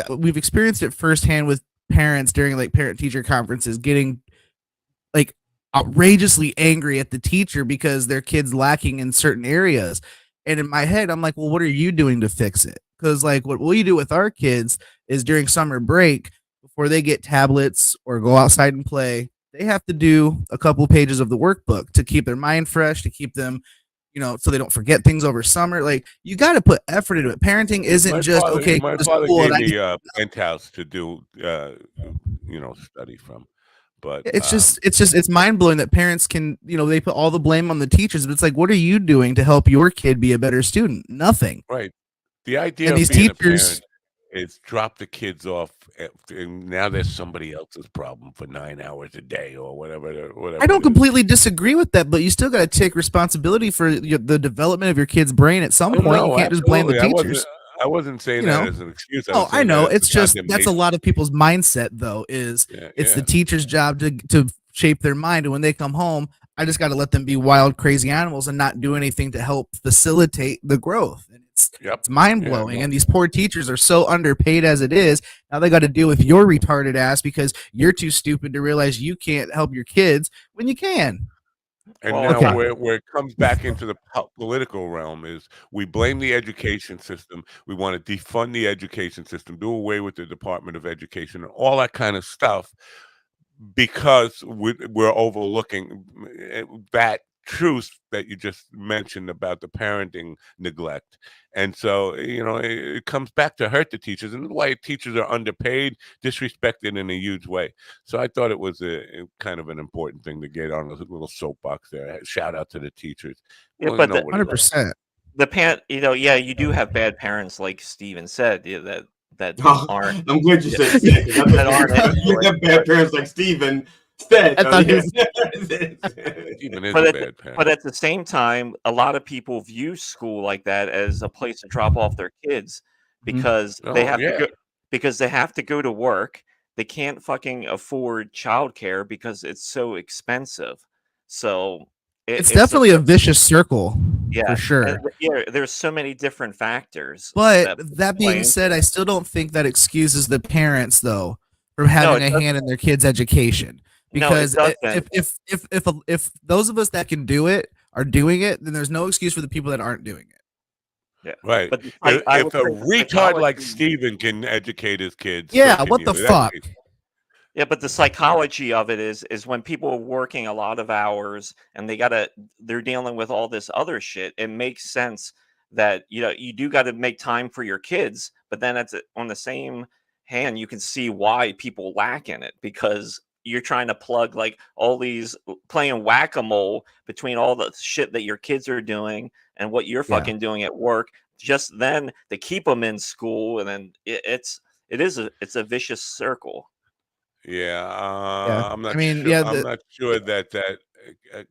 we've experienced it firsthand with parents during like parent teacher conferences getting like outrageously angry at the teacher because their kid's lacking in certain areas. And in my head, I'm like, well, what are you doing to fix it? Because like what we do with our kids is during summer break, before they get tablets or go outside and play, they have to do a couple pages of the workbook to keep their mind fresh, to keep them, so they don't forget things over summer. Like, you got to put effort into it. Parenting isn't My father gave me a penthouse to do, study from. But it's mind blowing that parents can, they put all the blame on the teachers, but it's like, what are you doing to help your kid be a better student? Nothing. Right. The idea and of these being teachers, a parent is drop the kids off, and now there's somebody else's problem for 9 hours a day or whatever. I don't completely disagree with that, but you still got to take responsibility for the development of your kid's brain at some point. You can't just blame the teachers. I wasn't saying that as an excuse. I know. It's just that's a lot of people's mindset, though. It's the teacher's job to shape their mind, and when they come home, I just got to let them be wild, crazy animals and not do anything to help facilitate the growth. And it's mind blowing. And these poor teachers are so underpaid as it is. Now they got to deal with your retarded ass because you're too stupid to realize you can't help your kids when you can. And now where it comes back into the political realm is we blame the education system. We want to defund the education system, do away with the Department of Education and all that kind of stuff, because we're overlooking that truth that you just mentioned about the parenting neglect. And so, it comes back to hurt the teachers, and why teachers are underpaid, disrespected in a huge way. So I thought it was a kind of an important thing to get on a little soapbox there. Shout out to the teachers. Yeah, but 100%. The parent, you do have bad parents, like Steven said, that aren't. I'm glad you said that aren't. You have bad parents like Steven Said, Even is but a at, bad parent. but at the same time, a lot of people view school like that as a place to drop off their kids because they have to go to work. They can't fucking afford childcare because it's so expensive. So it's definitely a vicious circle, for sure. There's so many different factors. But that being said, I still don't think that excuses the parents, though, from having a hand in their kids' education. Because if those of us that can do it are doing it, then there's no excuse for the people that aren't doing it. Yeah, right. But if a retard like Steven can educate his kids, yeah, what the fuck? Yeah, but the psychology of it is when people are working a lot of hours and they're dealing with all this other shit. It makes sense that you do got to make time for your kids, but then on the same hand, you can see why people lack in it because you're trying to plug like all these playing whack-a-mole between all the shit that your kids are doing and what you're fucking doing at work. Just then to keep them in school, and then it's a vicious circle. Yeah, I'm not. I'm not sure that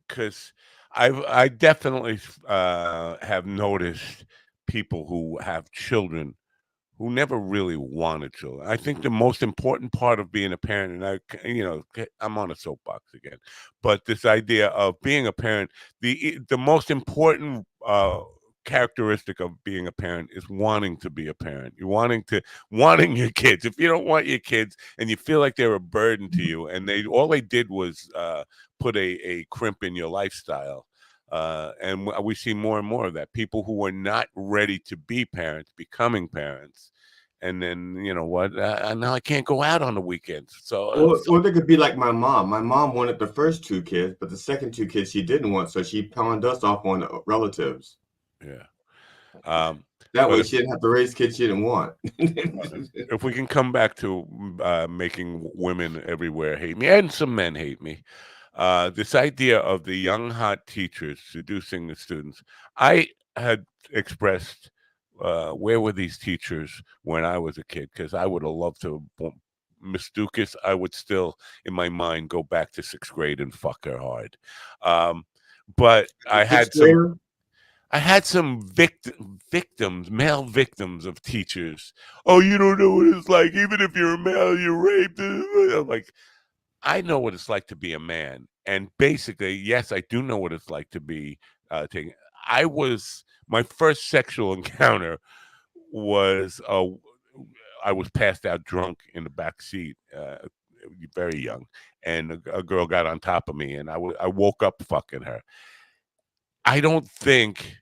because I definitely have noticed people who have children who never really wanted children. I think the most important part of being a parent, and I'm on a soapbox again, but this idea of being a parent, the most important characteristic of being a parent is wanting to be a parent. You're wanting your kids. If you don't want your kids and you feel like they're a burden to you, and all they did was put a crimp in your lifestyle. And we see more and more of that. People who are not ready to be parents becoming parents. And then, you know what? Now I can't go out on the weekends. So, or they could be like my mom. My mom wanted the first 2 kids, but the second 2 kids she didn't want. So she pawned us off on relatives. Yeah. That way she didn't have to raise kids she didn't want. If we can come back to making women everywhere hate me, and some men hate me. This idea of the young, hot teachers seducing the students. I had expressed, where were these teachers when I was a kid? Because I would have loved to, Miss Dukas, I would still, in my mind, go back to 6th grade and fuck her hard. But I had some victims, male victims of teachers. Oh, you don't know what it's like. Even if you're a male, you're raped. I'm like, I know what it's like to be a man. And basically, yes, I do know what it's like to be taken. My first sexual encounter was, I was passed out drunk in the back seat, very young. And a girl got on top of me and I woke up fucking her. I don't think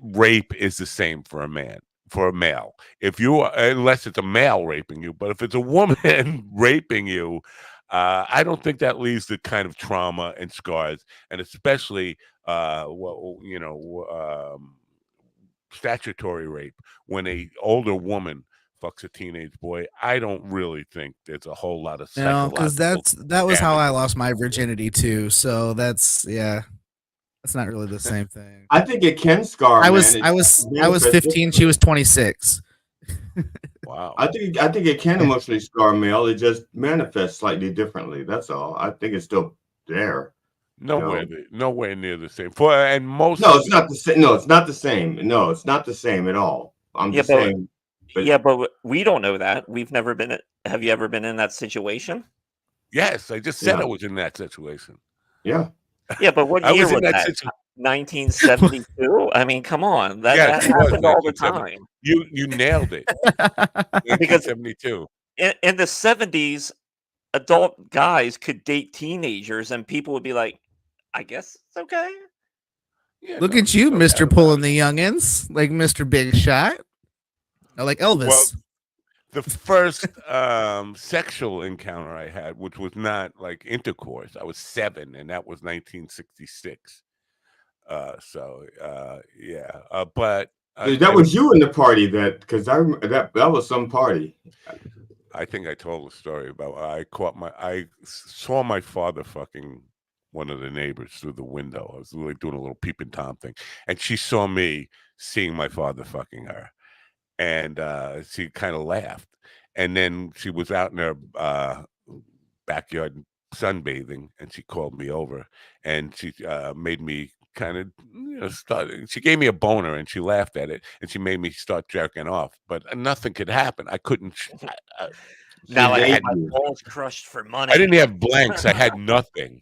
rape is the same for a male. Unless it's a male raping you, but if it's a woman raping you, I don't think that leaves the kind of trauma and scars, and especially, statutory rape when a older woman fucks a teenage boy. I don't really think there's a whole lot of psychological. Because that was how I lost my virginity too. So that's not really the same thing. I think it can scar. I was 15. She was 26. Wow. I think it can emotionally scar a male. It just manifests slightly differently. That's all. I think it's still there. Nowhere near the same. No, it's not the same. No, it's not the same. No, it's not the same at all. I'm just saying. But we don't know that. We've never been. Have you ever been in that situation? Yes, I just said I was in that situation. Yeah. Yeah, but what year was that? 1972. I mean, come on, that happened all the time. You nailed it. 1972. In the 70s, adult guys could date teenagers, and people would be like, "I guess it's okay." Yeah, Look at you, Mr. Pulling the youngins, like Mr. Big Shot, or like Elvis. Well, the first sexual encounter I had, which was not like intercourse, I was 7, and that was 1966. But that was you in the party because that was some party. I think I told the story about I saw my father fucking one of the neighbors through the window. I was really doing a little peeping Tom thing, and she saw me seeing my father fucking her. And she kind of laughed, and then she was out in her backyard sunbathing, and she called me over, and she made me kind of start. She gave me a boner, and she laughed at it, and she made me start jerking off. But nothing could happen. I couldn't. Now I had my balls crushed for money. I didn't have blanks. I had nothing.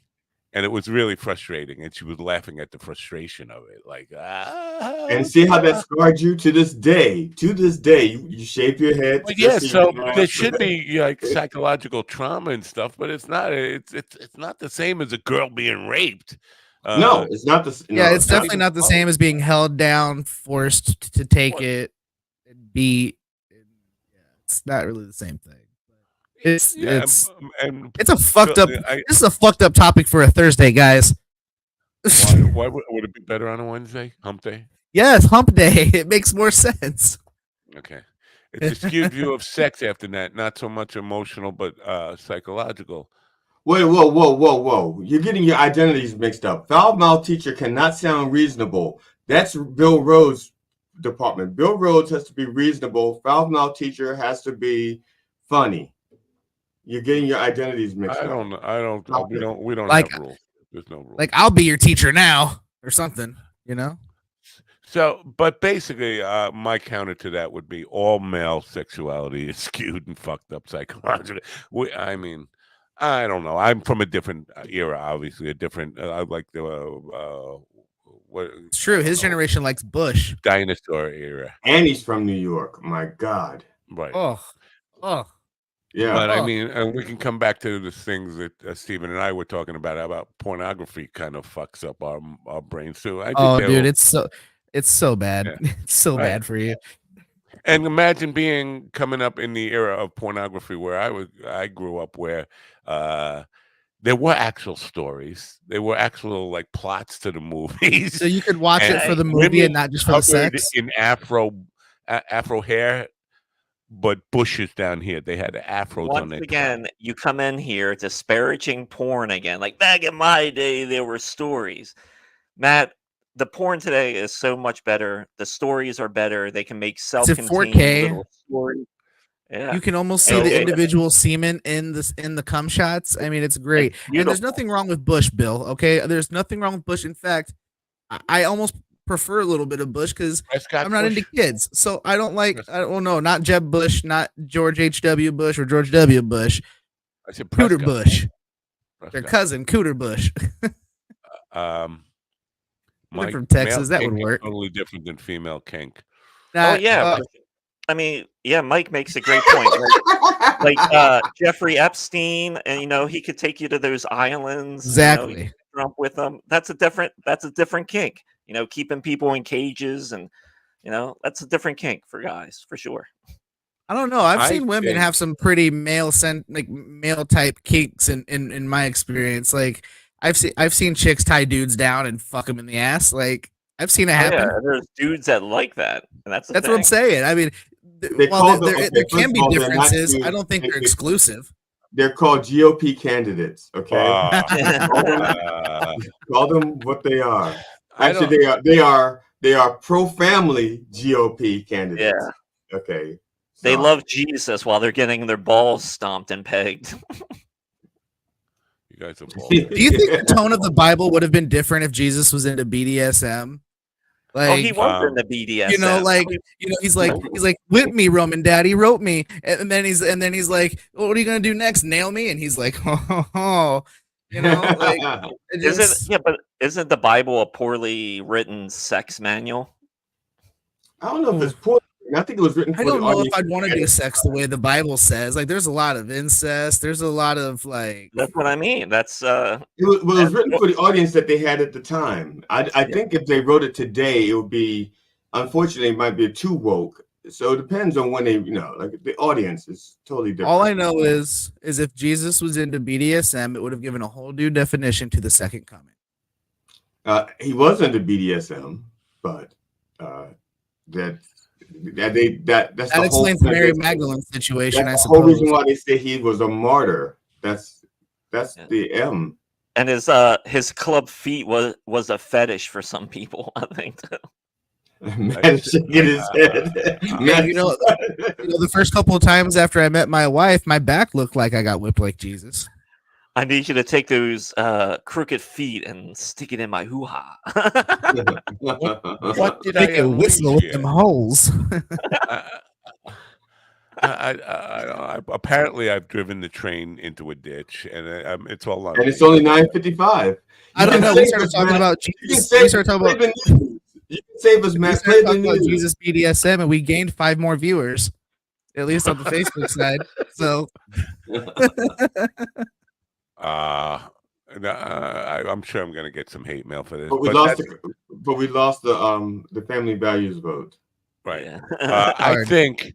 And it was really frustrating. And she was laughing at the frustration of it. Like, and see how that scarred you to this day. To this day, you shave your head. Yeah, so there should be like psychological trauma and stuff, but it's not. It's not the same as a girl being raped. No, it's not the. Yeah, it's definitely not the same as being held down, forced to take it, and beat. It's not really the same thing. It's a fucked up. This is a fucked up topic for a Thursday, guys. Why would it be better on a Wednesday? Hump day? Yes, hump day. It makes more sense. Okay. It's a skewed view of sex after that. Not so much emotional, but psychological. Wait, whoa. You're getting your identities mixed up. Foul-mouthed teacher cannot sound reasonable. That's Bill Rhodes' department. Bill Rhodes has to be reasonable. Foul-mouthed teacher has to be funny. You're getting your identities mixed up. We don't like, have rules. There's no rules. Like, I'll be your teacher now or something, you know? So, but basically, my counter to that would be all male sexuality is skewed and fucked up psychologically. I mean, I don't know. I'm from a different era, obviously. I like the what? It's true. His generation likes Bush. Dinosaur era. And he's from New York. My God. Right. Oh. Yeah. But I mean, and we can come back to the things that Stephen and I were talking about pornography kind of fucks up our brains too. Dude, it's so bad. Yeah. It's so bad for you. And imagine coming up in the era of pornography where I grew up, where there were actual stories. There were actual like plots to the movies. So you could watch it for the movie and not just for the sex. In afro hair, but bushes down here. They had afros on their. Once again, you come in here disparaging porn again. Like back in my day, there were stories. Matt, the porn today is so much better. The stories are better. They can make self-contained 4K. little stories. Yeah. You can almost see the individual semen in the cum shots. I mean, it's great. And there's nothing wrong with Bush, Bill. Okay, there's nothing wrong with Bush. In fact, I almost prefer a little bit of Bush because I'm not into kids. So I don't like. Not Jeb Bush, not George H.W. Bush or George W. Bush. I said Cooter Bush. Their cousin, Cooter Bush. Mike, from Texas, that would work. Totally different than female kink. I mean, yeah, Mike makes a great point. Like Jeffrey Epstein, and he could take you to those islands. Exactly. Trump with them. That's a different kink. Keeping people in cages, and that's a different kink for guys, for sure. I don't know. I've seen women have some pretty male type kinks in my experience. Like I've seen chicks tie dudes down and fuck them in the ass. Like I've seen it happen. Yeah, there's dudes that like that, and that's what I'm saying. I mean, there can be differences. I don't think they're exclusive. They're called GOP candidates. Okay, call them what they are. Actually, they are pro-family GOP candidates. Yeah. Okay. They love Jesus while they're getting their balls stomped and pegged. You guys are balls. Do you think the tone of the Bible would have been different if Jesus was into BDSM? Like, he was into BDSM. He's like, whip me, Roman Daddy, rope me, and then he's like, well, what are you gonna do next? Nail me? And he's like, oh. Like, isn't the Bible a poorly written sex manual? I don't know if it's poor. I think it was written. I don't know if I'd want to do sex the way the Bible says. Like, there's a lot of incest. There's a lot of like. That's what I mean. That's it was written for the audience that they had at the time. I think if they wrote it today, it would be. Unfortunately, it might be too woke. So it depends on when they, like the audience is totally different. All I know is if Jesus was into BDSM, it would have given a whole new definition to the second coming. He was into BDSM, but that explains the Mary Magdalene situation. That's I the whole suppose. reason why they say he was a martyr. That's the M. And his club feet was a fetish for some people, I think. Man shaking his head. The first couple of times after I met my wife, my back looked like I got whipped like Jesus. I need you to take those crooked feet and stick it in my hoo-ha. What did Make I a whistle with them holes. Apparently, I've driven the train into a ditch, and it's all on. And it's only 9:55. I don't know. We started talking about Jesus. We started talking about. You can save us, man. We started talking about Jesus BDSM, and we gained 5 more viewers, at least on the Facebook side. So, I'm sure I'm going to get some hate mail for this. But we lost the family values vote. Right. Yeah. I think,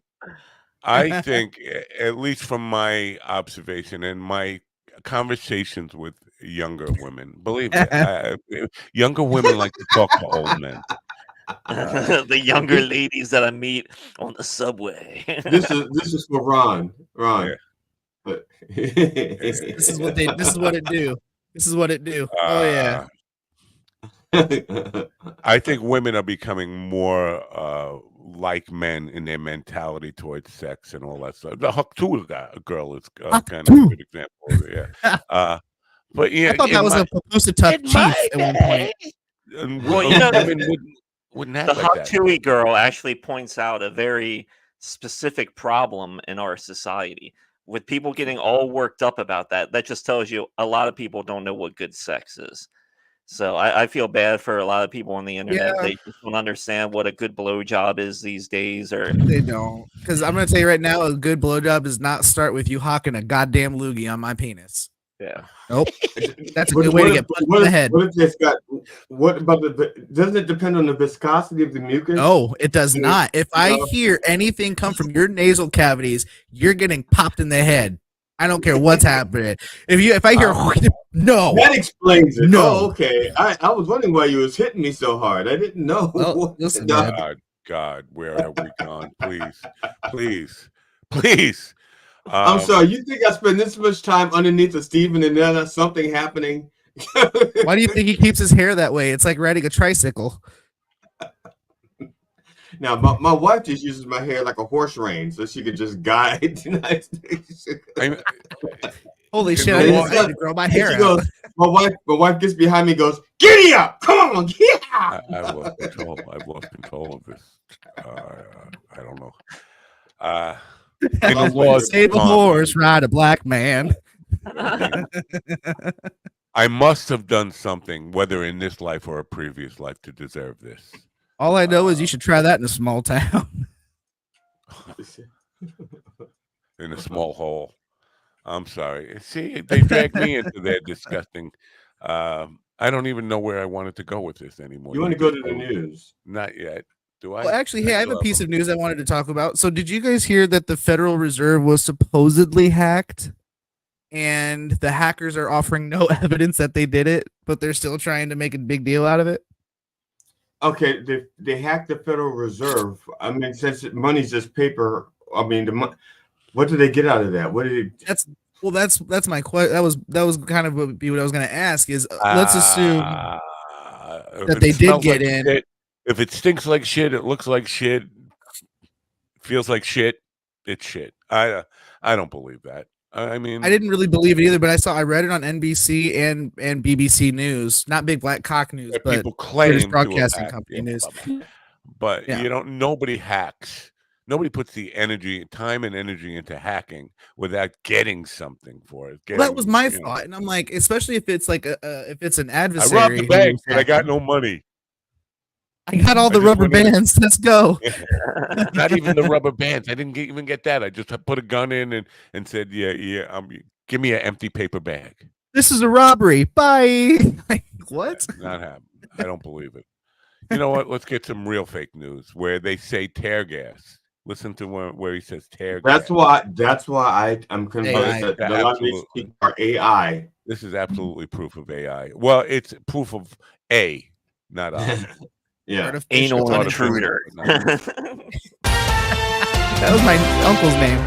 at least from my observation and my conversations with younger women, believe me, younger women like to talk to old men. The younger ladies that I meet on the subway. This is for Ron. Ron. Yeah. this is what it do. This is what it do. Oh yeah. I think women are becoming more like men in their mentality towards sex and all that stuff. The Huck Two girl is kind of a good example of it. Yeah. But yeah, I thought that was a Papoosatuck chief at one point. Well, you know, wouldn't the act like Huck that. Tui girl actually points out a very specific problem in our society with people getting all worked up about that. That just tells you a lot of people don't know what good sex is. So I feel bad for a lot of people on the internet. Yeah. They just don't understand what a good blowjob is these days. Or They don't. Because I'm going to tell you right now, a good blowjob does not start with you hawking a goddamn loogie on my penis. Yeah. Nope. That's a good way to get punched in the head. What if it's got? What about doesn't it depend on the viscosity of the mucus? No, it does not. If I hear anything come from your nasal cavities, you're getting popped in the head. I don't care what's happening. If I hear no, that explains it. No. Oh, okay. I was wondering why you was hitting me so hard. I didn't know. Well, listen, God, where have we gone? Please. I'm sorry. You think I spend this much time underneath of Steven and then there's something happening? Why do you think he keeps his hair that way? It's like riding a tricycle. Now, my wife just uses my hair like a horse rein, so she could just guide. Holy shit! I decided to grow my hair out. Goes, my wife gets behind me, and goes, "Giddy up! Come on, get out!" I've lost control of this. I don't know. Save a horse, ride a black man. I must have done something, whether in this life or a previous life, to deserve this. All I know is you should try that in a small town. In a small hole. I'm sorry. See, they dragged me into their disgusting. I don't even know where I wanted to go with this anymore. You want to go to the news? Not yet. Do I? Well, actually, hey, I have a piece of news I wanted to talk about. So, did you guys hear that the Federal Reserve was supposedly hacked? And the hackers are offering no evidence that they did it, but they're still trying to make a big deal out of it. Okay, they hacked the Federal Reserve. I mean, since money's just paper, I mean, what did they get out of that? What did it? That's my question. That was kind of what I was going to ask. Is let's assume that they did get in. Shit, if it stinks like shit, it looks like shit, feels like shit, it's shit. I don't believe that. I mean, I didn't really believe it either, but I read it on NBC and BBC News, not Big Black Cock News, but people claim British Broadcasting Company News. But nobody hacks. Nobody puts the time and energy into hacking without getting something for it. Well, that was my thought, and I'm like, especially if it's like if it's an adversary. I robbed the bank, but I got no money. I got all the rubber bands. Let's go. Not even the rubber bands. I didn't even get that. I just put a gun in and said, give me an empty paper bag. This is a robbery. Bye. Like, what? Not happening. I don't believe it. You know what? Let's get some real fake news where they say tear gas. Listen to where he says tear gas. That's why I'm convinced that a lot of these people are AI. This is absolutely proof of AI. Well, it's proof of A, not I. Yeah, anal intruder. That was my uncle's name.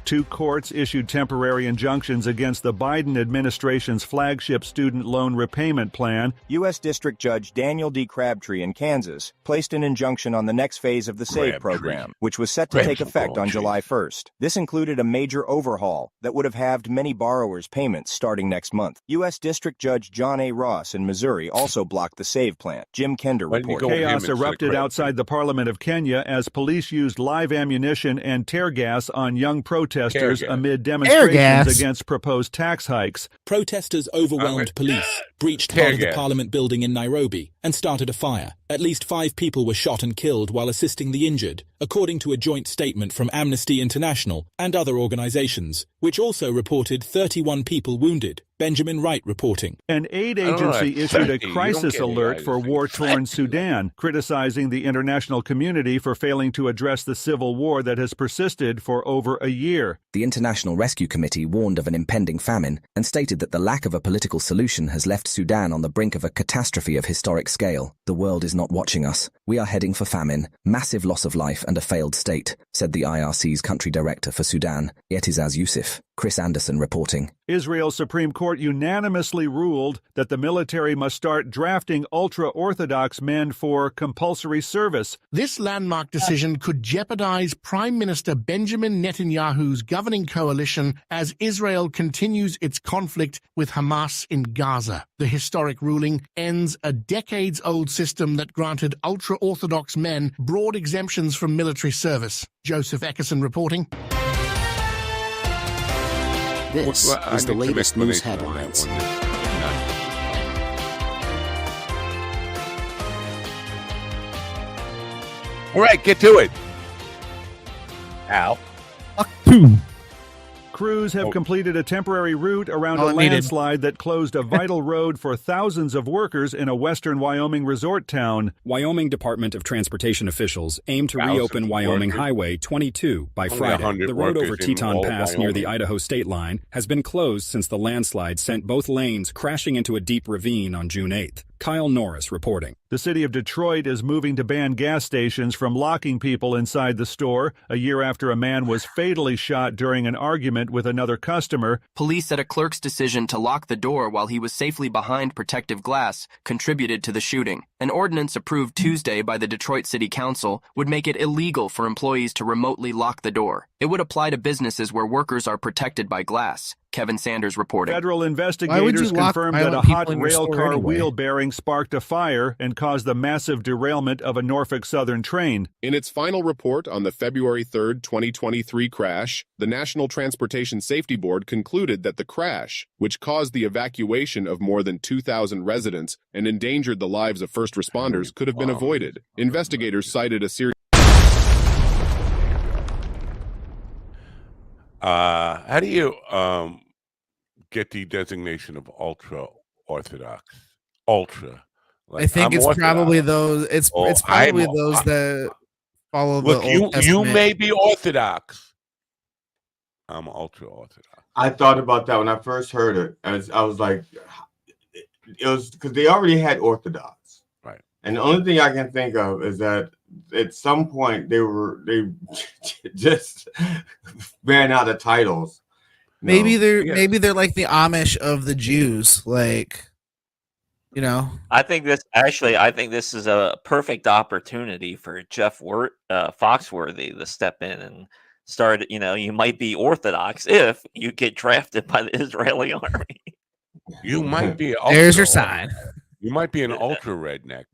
2 courts issued temporary injunctions against the Biden administration's flagship student loan repayment plan. U.S. District Judge Daniel D. Crabtree in Kansas placed an injunction on the next phase of the SAVE program, which was set to take effect on July 1st. This included a major overhaul that would have halved many borrowers' payments starting next month. U.S. District Judge John A. Ross in Missouri also blocked the SAVE plan. Jim Kender reported. Chaos erupted outside the Parliament of Kenya as police used live ammunition and tear gas on young protesters amid demonstrations against proposed tax hikes. Protesters overwhelmed police, breached part of the Parliament building in Nairobi, and started a fire. At least 5 people were shot and killed while assisting the injured, according to a joint statement from Amnesty International and other organizations, which also reported 31 people wounded. Benjamin Wright reporting. An aid agency issued a crisis alert for war-torn Sudan, criticizing the international community for failing to address the civil war that has persisted for over a year. The International Rescue Committee warned of an impending famine and stated that the lack of a political solution has left Sudan on the brink of a catastrophe of historic scale. The world is not watching us. We are heading for famine, massive loss of life and a failed state, said the IRC's country director for Sudan, Yetizaz Yusuf. Chris Anderson reporting. Israel's Supreme Court unanimously ruled that the military must start drafting ultra-Orthodox men for compulsory service. This landmark decision could jeopardize Prime Minister Benjamin Netanyahu's governing coalition as Israel continues its conflict with Hamas in Gaza. The historic ruling ends a decades-old system that granted ultra-Orthodox men broad exemptions from military service. Joseph Eckerson reporting. This is the latest news headlines. All right, get to it. Al. Crews have completed a temporary route around a landslide that closed a vital road for thousands of workers in a western Wyoming resort town. Wyoming Department of Transportation officials aim to reopen Wyoming Highway 22 by Friday. The road over Teton Pass near the Idaho state line has been closed since the landslide sent both lanes crashing into a deep ravine on June 8th. Kyle Norris reporting. The city of Detroit is moving to ban gas stations from locking people inside the store, a year after a man was fatally shot during an argument with another customer. Police said a clerk's decision to lock the door while he was safely behind protective glass contributed to the shooting. An ordinance approved Tuesday by the Detroit City Council would make it illegal for employees to remotely lock the door. It would apply to businesses where workers are protected by glass. Kevin Sanders reporting. Federal investigators confirmed that a hot rail car wheel bearing sparked a fire and caused the massive derailment of a Norfolk Southern train. In its final report on the February 3, 2023 crash, the National Transportation Safety Board concluded that the crash, which caused the evacuation of more than 2,000 residents and endangered the lives of first responders, could have been avoided. Investigators cited a series. How do you get the designation of ultra-Orthodox? Ultra. Like, I think it's probably those. It's probably those that follow the Old Testament. You may be Orthodox. I'm ultra-Orthodox. I thought about that when I first heard it. I was like, it was because they already had Orthodox, right? And the only thing I can think of is that at some point they just ran out of titles. Maybe they're like the Amish of the Jews, like, you know. I think this is a perfect opportunity for Jeff Foxworthy to step in and start. You know, you might be Orthodox if you get drafted by the Israeli army. You might be. There's your sign. You might be an ultra redneck.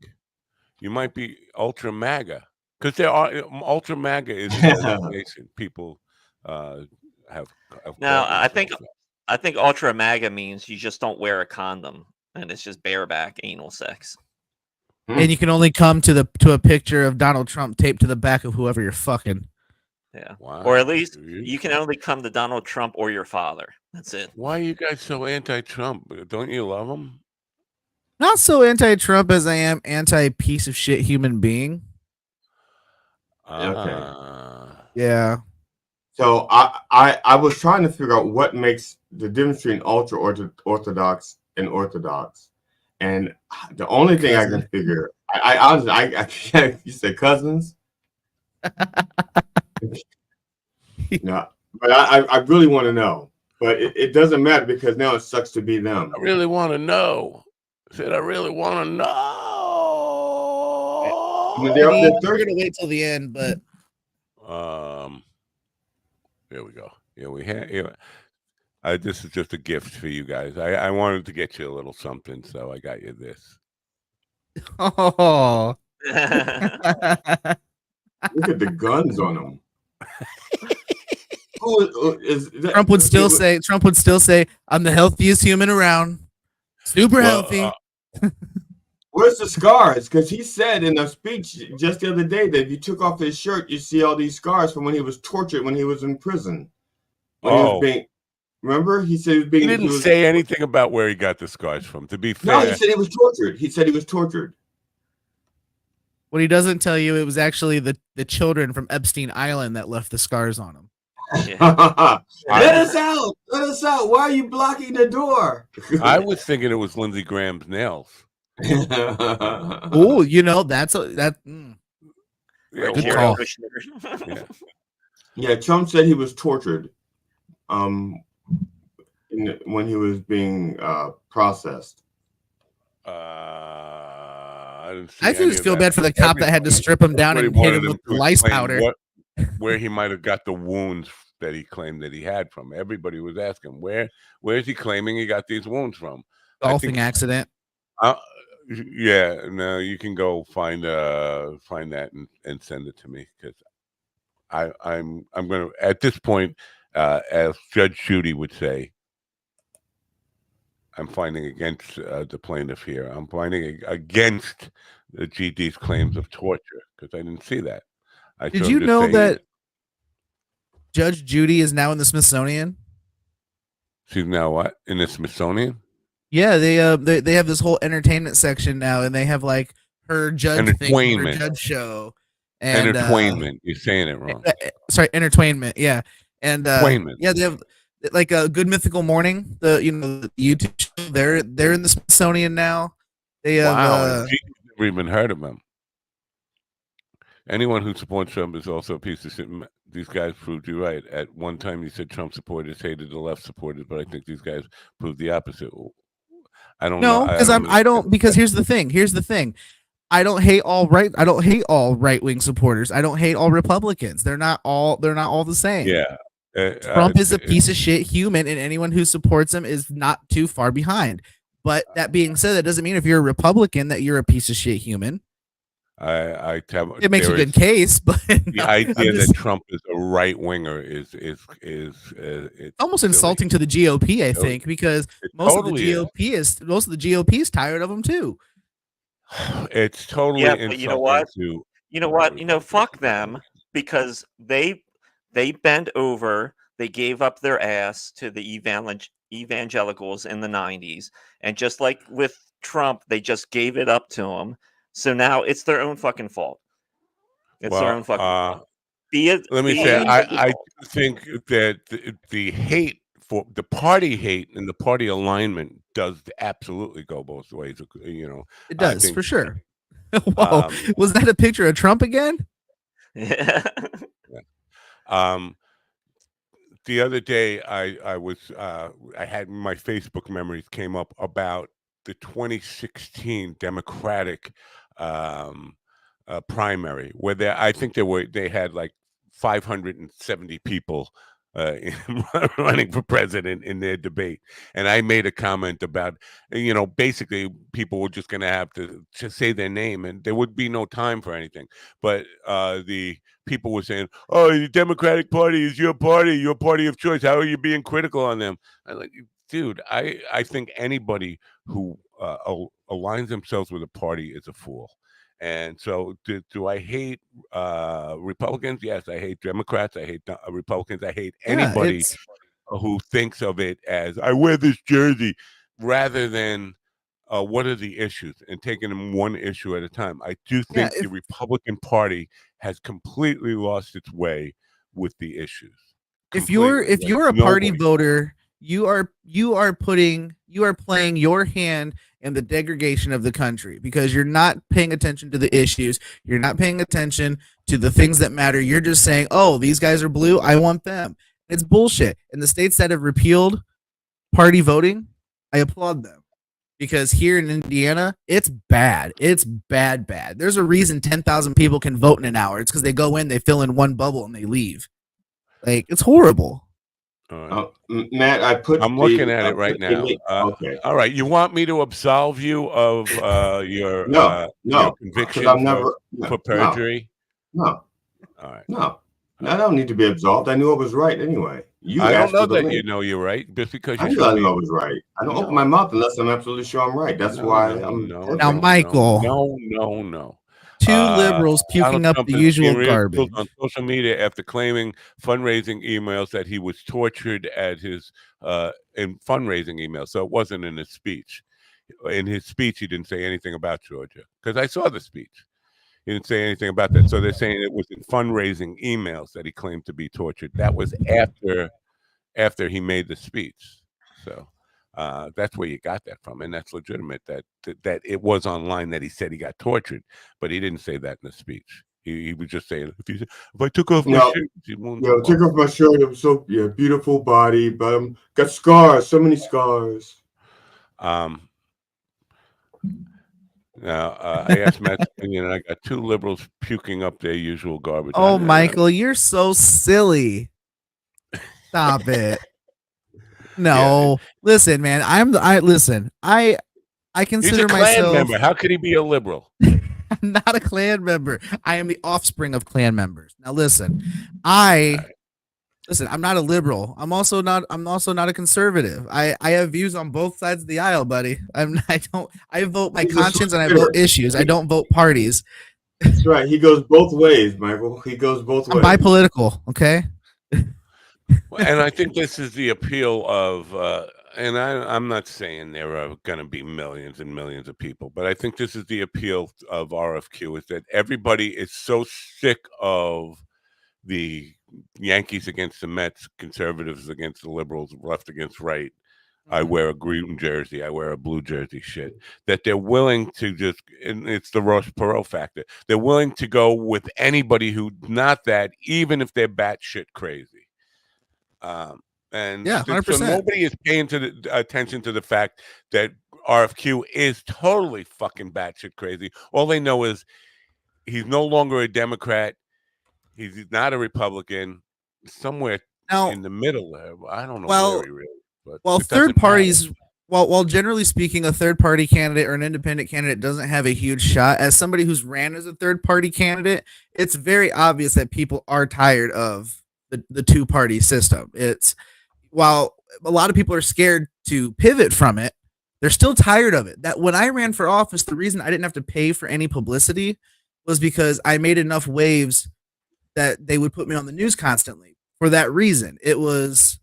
You might be ultra MAGA, because there are ultra MAGA is an organization people have. Now, I think ultra MAGA means you just don't wear a condom and it's just bareback anal sex. And you can only come to a picture of Donald Trump taped to the back of whoever you're fucking. Yeah. Wow. Or at least you can only come to Donald Trump or your father. That's it. Why are you guys so anti-Trump? Don't you love him? Not so anti-Trump as I am anti-piece of shit human being. Okay. Yeah. So I was trying to figure out what makes the difference between ultra-Orthodox and Orthodox. And the only thing I can figure, I honestly, you said cousins? No, But I really want to know. But it doesn't matter because now it sucks to be them. I really want to know. I said I really want to know. I mean, they're gonna wait till the end, but there we go. Yeah, we have. Yeah, this is just a gift for you guys. I wanted to get you a little something, so I got you this. Oh. Look at the guns on them. Trump would still say, I'm the healthiest human around. Super healthy. Where's the scars? Because he said in a speech just the other day that if you took off his shirt, you see all these scars from when he was tortured when he was in prison. When he was being, remember? He said he was being. He didn't say anything about where he got the scars from. To be fair, no, he said he was tortured. He said he was tortured. What he doesn't tell you, it was actually the children from Epstein Island that left the scars on him. Yeah. Let us out! Let us out! Why are you blocking the door? I was thinking it was Lindsey Graham's nails. Oh, that's good call. Yeah, Trump said he was tortured when he was being processed. I just feel bad for the cop that had to strip him down and hit him with lice powder. Where he might have got the wounds that he claimed that he had from. Everybody was asking, where is he claiming he got these wounds from? Golfing accident. Yeah, no, you can go find that and send it to me because I'm gonna at this point, as Judge Judy would say, I'm fighting against the plaintiff here. I'm fighting against the GD's claims of torture because I didn't see that. Did you know that Judge Judy is now in the Smithsonian? She's now what? In the Smithsonian? Yeah, they have this whole entertainment section now, and they have like her judge thing, her judge show. And, entertainment. You're saying it wrong. Sorry, entertainment. Yeah, and yeah, they have like a Good Mythical Morning. The YouTube show. They're in the Smithsonian now. They have. Wow, never even heard of them. Anyone who supports Trump is also a piece of shit. These guys proved you right. At one time, you said Trump supporters hated the left supporters, but I think these guys proved the opposite. I don't know. Because here's the thing. I don't hate all right-wing supporters. I don't hate all Republicans. They're not all the same. Yeah. Trump is a piece of shit human, and anyone who supports him is not too far behind. But that being said, that doesn't mean if you're a Republican that you're a piece of shit human. It makes a good case, but the idea that Trump is a right winger is almost insulting to the GOP. I think because most of the GOP is tired of him too. It's totally but you know what? Fuck them because they bent over. They gave up their ass to the evangelicals in the 90s, and just like with Trump, they just gave it up to him. So now it's their own fucking fault. It's their own fucking fault. Let me say, I think that the hate for the party hate and the party alignment does absolutely go both ways. It does for sure. Whoa, was that a picture of Trump again? Yeah. The other day, I had my Facebook memories came up about the 2016 Democratic primary, where I think they had like 570 people running for president in their debate, and I made a comment about basically people were just going to have to say their name, and there would be no time for anything. But the people were saying, "Oh, the Democratic Party is your party of choice. How are you being critical on them?" I'm like, dude, I think anybody who aligns themselves with a party is a fool. And so do I hate Republicans? Yes, I hate Democrats. I hate Republicans. I hate anybody who thinks of it as I wear this jersey rather than what are the issues and taking them one issue at a time. I do think the Republican Party has completely lost its way with the issues. If you're a party voter, you are playing your hand in the degradation of the country because you're not paying attention to the issues. You're not paying attention to the things that matter. You're just saying, "Oh, these guys are blue. I want them." It's bullshit. And the states that have repealed party voting, I applaud them. Because here in Indiana, it's bad. It's bad. There's a reason 10,000 people can vote in an hour. It's because they go in, they fill in one bubble, and they leave. Like, it's horrible. Matt, I'm looking at it right now. Okay. All right. You want me to absolve you of your your conviction for perjury? No. All right. No. I don't need to be absolved. I knew I was right anyway. I don't know that you know you're right just because I knew I was right. I don't open my mouth unless I'm absolutely sure I'm right. That's why I'm. Now, Michael. No. Two liberals puking up the usual garbage on social media after claiming fundraising emails that he was tortured at his in fundraising emails. So it wasn't in his speech. In his speech, he didn't say anything about Georgia because I saw the speech. He didn't say anything about that. So they're saying it was in fundraising emails that he claimed to be tortured. That was after he made the speech. So that's where you got that from, and that's legitimate. That it was online that he said he got tortured, but he didn't say that in the speech. He was just saying if I took off my shirt, take off my shirt. I'm so beautiful body, but got scars, so many scars. Now, I asked Matt's opinion, and I got two liberals puking up their usual garbage. Oh, Michael, you're so silly. Stop it. No, listen, man. I consider He's a Klan myself member. How could he be a liberal? I'm not a Klan member. I am the offspring of Klan members. Now, listen. I'm not a liberal. I'm also not a conservative. I have views on both sides of the aisle, buddy. I vote my conscience and I vote issues. I don't vote parties. That's right. He goes both ways, Michael. He goes both ways. I'm bipolitical, okay? And I think this is the appeal of and I'm not saying there are going to be millions and millions of people, but I think this is the appeal of RFQ is that everybody is so sick of the Yankees against the Mets, conservatives against the liberals, left against right. I wear a green jersey, I wear a blue jersey shit, that they're willing to just, and it's the Ross Perot factor, they're willing to go with anybody who's not that, even if they're batshit crazy. And yeah, 100%. So nobody is paying attention to the fact that RFQ is totally fucking batshit crazy. All they know is he's no longer a Democrat. He's not a Republican. Somewhere in the middle there. I don't know where he really is. But third parties, while generally speaking, a third party candidate or an independent candidate doesn't have a huge shot. As somebody who's ran as a third party candidate, it's very obvious that people are tired of the two party system. It's while a lot of people are scared to pivot from it, they're still tired of it. That when I ran for office, the reason I didn't have to pay for any publicity was because I made enough waves that they would put me on the news constantly. For that reason, it was,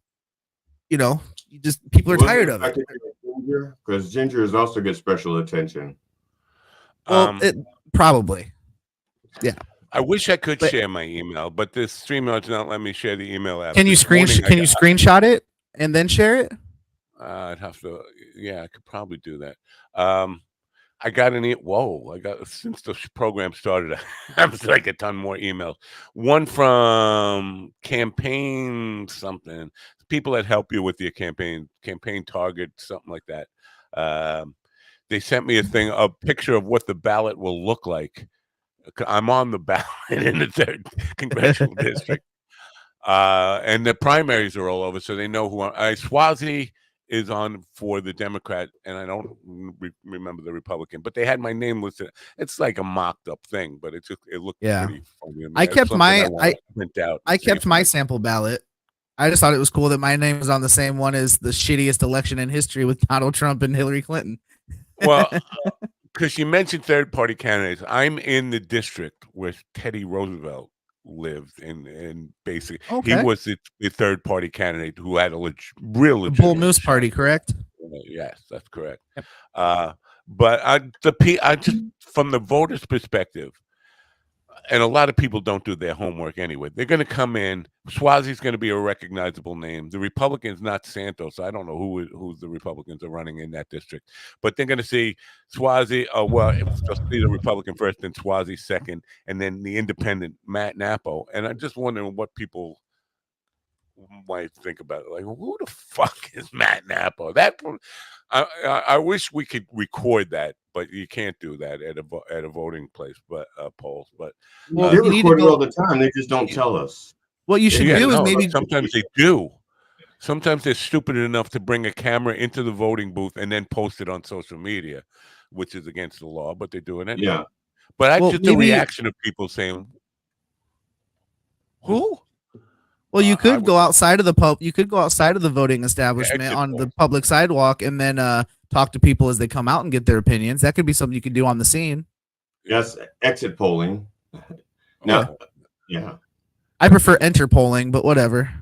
people are tired of it. Because gingers also get special attention. Well, probably, yeah. I wish I could share my email, but this StreamYard's not letting me share the email app. Can you screenshot it and then share it? I'd have to. Yeah, I could probably do that. I got since the program started, I was like a ton more emails. One from campaign something, people that help you with your campaign target, something like that. They sent me a picture of what the ballot will look like. I'm on the ballot in the 3rd congressional district, and the primaries are all over, so they know who Swazi is on for the Democrat, and I don't remember the Republican, but they had my name listed. It's like a mocked up thing, but it looked pretty funny. I kept my sample ballot. I just thought it was cool that my name was on the same one as the shittiest election in history with Donald Trump and Hillary Clinton. Well, because you mentioned third party candidates, I'm in the district where Teddy Roosevelt lived, and basically he was the third party candidate who had a real Bull Moose Party, correct? Yes, that's correct. But I just from the voters' perspective, and a lot of people don't do their homework anyway. They're going to come in. Swazi's going to be a recognizable name. The Republicans, not Santos. I don't know who the Republicans are running in that district, but they're going to see Swazi. They'll see the Republican first, then Swazi second, and then the independent Matt Napo. And I'm just wondering what people might think about it, like, who the fuck is Matt Napa? I wish we could record that, but you can't do that at a voting place, but polls. But they record it all the time. They just don't tell us. What you should do is maybe sometimes they do. Sometimes they're stupid enough to bring a camera into the voting booth and then post it on social media, which is against the law, but they do it anyway. Yeah. But just the reaction of people saying, "Who?" Well, you could go outside of the You could go outside of the voting establishment on the public sidewalk, and then talk to people as they come out and get their opinions. That could be something you could do on the scene. Yes, exit polling. No, yeah. I prefer enter polling, but whatever.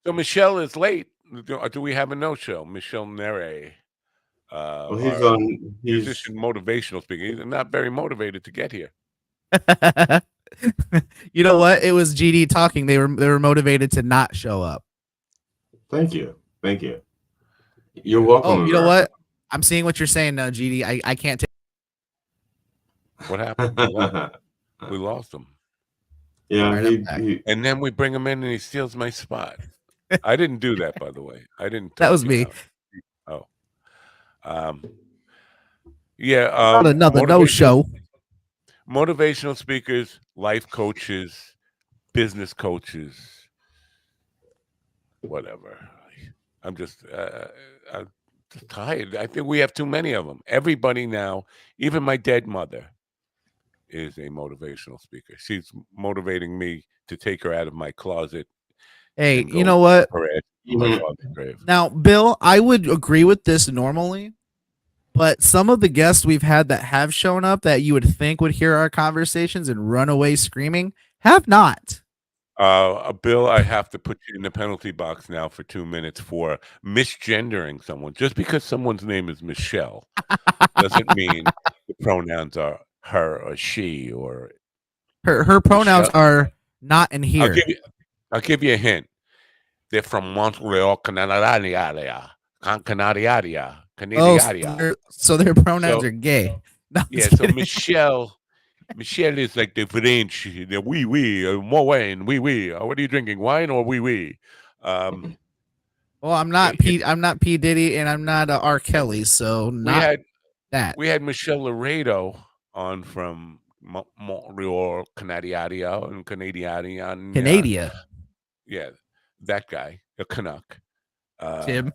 So Michelle is late. Do we have a no-show? Michelle Nere. Well, he's musician, motivational speaker. He's not very motivated to get here. You know what? It was GD talking. They were motivated to not show up. Thank you. You're welcome. Oh, you know what? I'm seeing what you're saying now, GD. I can't take. What happened? We lost him. Yeah, and then we bring him in and he steals my spot. I didn't do that, by the way. I didn't. That was me. Oh. Yeah. Another no-show. Motivational speakers, life coaches, business coaches, whatever. I'm just tired. I think we have too many of them. Everybody now, even my dead mother, is a motivational speaker. She's motivating me to take her out of my closet. Hey, you know what? Mm-hmm. Now, Bill, I would agree with this normally, but some of the guests we've had that have shown up that you would think would hear our conversations and run away screaming have not. Bill, I have to put you in the penalty box now for 2 minutes for misgendering someone. Just because someone's name is Michelle doesn't mean the pronouns are her or she or her pronouns are not in here. I'll give you a hint. They're from Montreal, Canada. Oh, so their pronouns are gay. No, yeah, so Michelle is like the French, the oui. What are you drinking, wine or oui? Well, I'm not P Diddy, and I'm not R Kelly, so that. We had Michelle Laredo on from Montreal, Canada, and Canada. Yeah, that guy, a Canuck. Tim.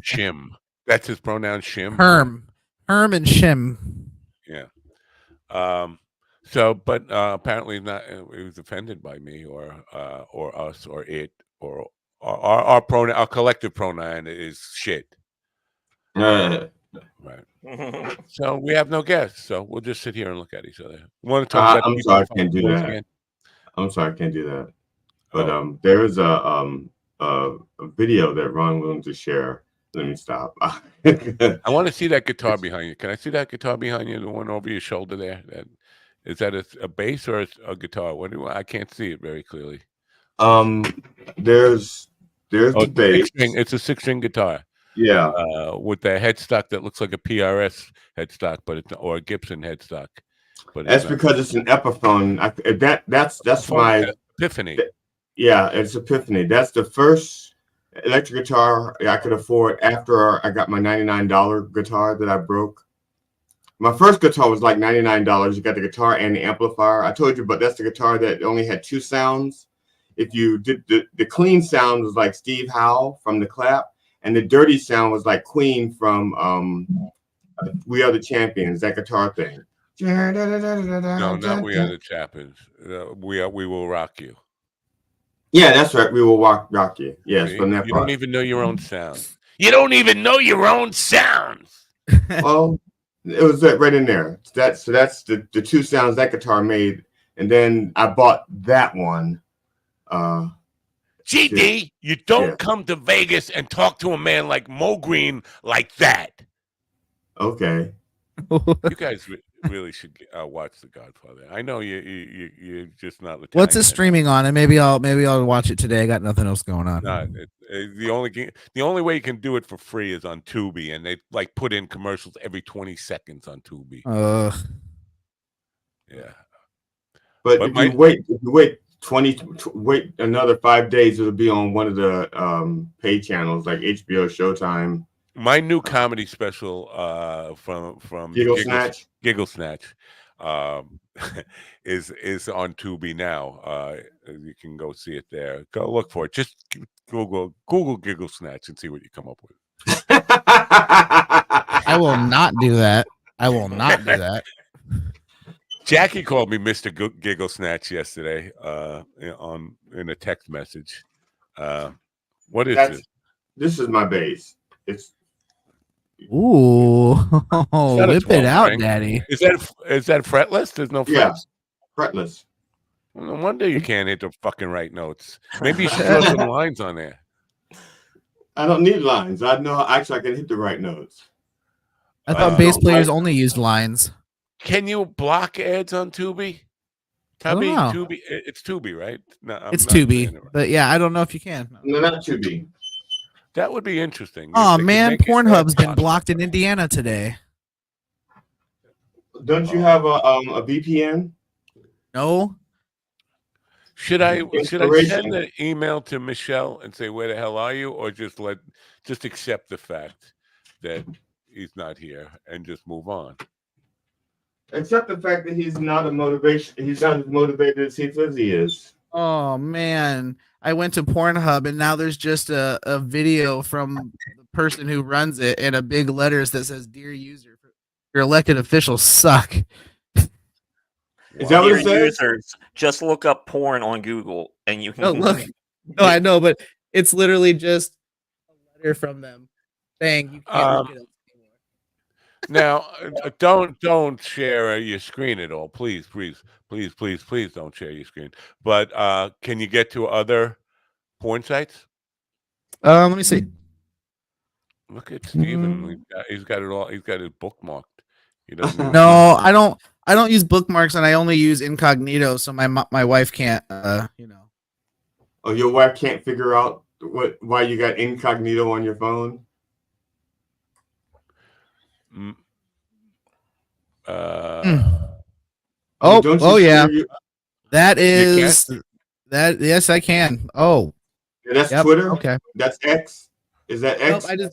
Shim. That's his pronoun, Shim. Herm and Shim. Yeah. So, but apparently not. He was offended by me or us or it or our pronoun. Our collective pronoun is shit. Right. So we have no guests. So we'll just sit here and look at each other. You want to talk about? I'm sorry, I can't do that. Again? I'm sorry, I can't do that. But there is a video that Ron willing to share. Let me stop. I want to see that guitar behind you. Can I see that guitar behind you? The one over your shoulder there. Is that a bass or a guitar? I can't see it very clearly. There's the bass. It's a 6-string guitar. Yeah. With the headstock that looks like a PRS headstock, or a Gibson headstock. But that's because it's an Epiphone. That's my Epiphany. Yeah, it's Epiphany. That's the first electric guitar I could afford after I got my $99 guitar that I broke. My first guitar was like $99. You got the guitar and the amplifier. I told you, but that's the guitar that only had 2 sounds. If you did the clean sound was like Steve Howe from The Clap, and the dirty sound was like Queen from We Are the Champions, that guitar thing. No, not We Are the Champions. We Will Rock You. Yeah, that's right. We Will Rock You. Yes, See? From that You part. don't even know your own sound. You don't even know your own sounds. Well, it was right in there. That's the 2 sounds that guitar made, and then I bought that one. GD, you don't come to Vegas and talk to a man like Mo Green like that. Okay. You guys really should watch The Godfather. I know you're just not. Italian. What's it streaming on? And maybe I'll watch it today. I got nothing else going on. No, the only way you can do it for free is on Tubi, and they like put in commercials every 20 seconds on Tubi. Yeah. But if you wait wait another 5 days, it'll be on one of the paid channels like HBO, Showtime. My new comedy special from Giggle Snatch is on Tubi now. You can go see it there. Go look for it. Just Google Giggle Snatch and see what you come up with. I will not do that. I will not do that. Jackie called me Mr. Giggle Snatch yesterday in a text message. What is it? This is my bass. It's Ooh, whip it out, string? Daddy. Is that fretless? There's no frets? Yeah, fretless. Well, no wonder you can't hit the fucking right notes. Maybe you should throw some lines on there. I don't need lines. I know actually I can hit the right notes. I thought bass players only used lines. Can you block ads on Tubi? Tubi, it's Tubi, right? No, it's Tubi, but yeah, I don't know if you can. No, not Tubi. That would be interesting. Oh man, Pornhub's been blocked in Indiana today. Don't you have a VPN? No. Should I send an email to Michelle and say where the hell are you, or just accept the fact that he's not here and just move on? Accept the fact that he's not as motivated as he says he is. Oh man, I went to Pornhub and now there's just a video from the person who runs it and a big letters that says "Dear user, your elected officials suck." Is that what it says? Users, just look up porn on Google and you can look. No, I know, but it's literally just a letter from them saying you can't look it up. Now, don't share your screen at all, please don't share your screen. But can you get to other porn sites? Let me see. Look at Steven. He's got it all. He's got it bookmarked. He doesn't. No, I don't use bookmarks, and I only use incognito, so my wife can't. Oh, your wife can't figure out why you got incognito on your phone? Yeah. That is that. Yes, I can. Oh, yeah, that's Twitter. Okay, that's X. Is that X? Nope,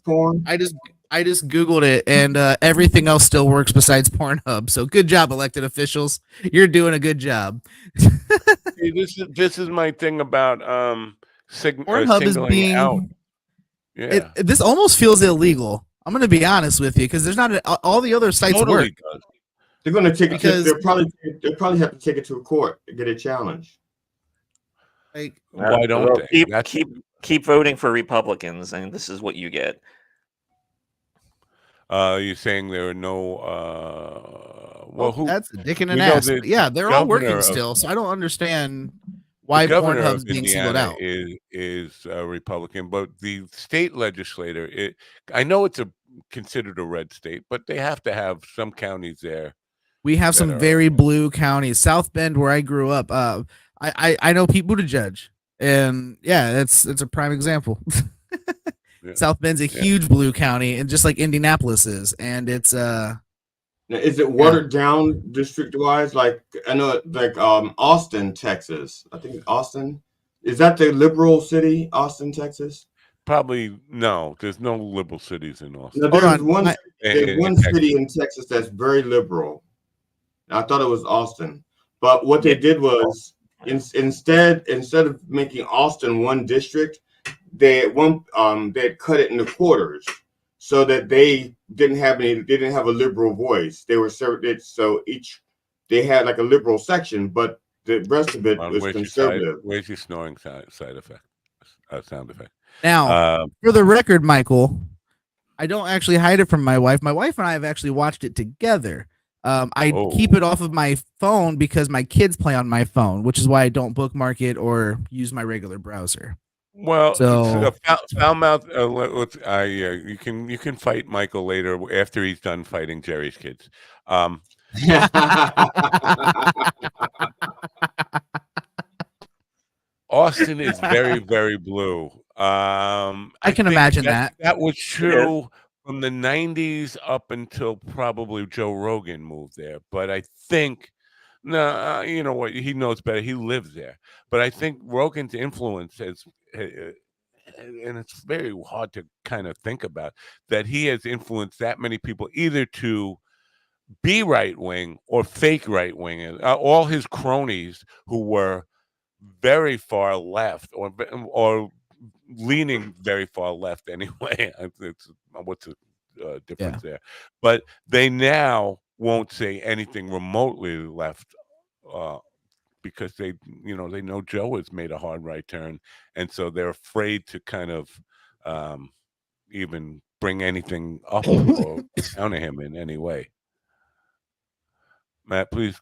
I just Googled it, and everything else still works besides Pornhub. So good job, elected officials. You're doing a good job. See, this is my thing about Pornhub is being out. Yeah, this almost feels illegal. I'm going to be honest with you because there's not all the other sites totally work. Does. They're going to take it. They'll probably have to take it to a court to get a challenge. Like, why don't they? Keep voting for Republicans, and this is what you get. You're saying there are no. That's a dick in an ass. Yeah, they're all working still, so I don't understand why Pornhub's being singled out. Is a Republican, but the state legislator. I know it's considered a red state, but they have to have some counties there. We have some very blue counties. South Bend, where I grew up. I know Pete Buttigieg, and yeah, it's a prime example. Yeah. South Bend's a huge blue county, and just like Indianapolis is, and it's Now, is it watered down district wise? Like I know, like Austin, Texas. I think Austin is that the liberal city, Austin, Texas. Probably no. There's no liberal cities in Austin. No, there's one city in Texas that's very liberal. I thought it was Austin, but what they did was instead of making Austin one district, they had cut it into quarters so that they didn't have a liberal voice. They were served so they had like a liberal section, but the rest of it was conservative. Where's your snoring sound effect? Sound effect. Now, for the record, Michael, I don't actually hide it from my wife. My wife and I have actually watched it together. I keep it off of my phone because my kids play on my phone, which is why I don't bookmark it or use my regular browser. Well, so foul mouth. You can fight Michael later after he's done fighting Jerry's kids. Austin is very, very blue. I can imagine that. That was true from the 90s up until probably Joe Rogan moved there. But I think No, you know what? He knows better. He lives there. But I think Rogan's influence has, and it's very hard to kind of think about, that he has influenced that many people either to be right wing or fake right wing. All his cronies who were very far left or leaning very far left anyway. What's the difference there? But they now won't say anything remotely left because they know Joe has made a hard right turn, and so they're afraid to kind of even bring anything up or counter him in any way. Matt, please.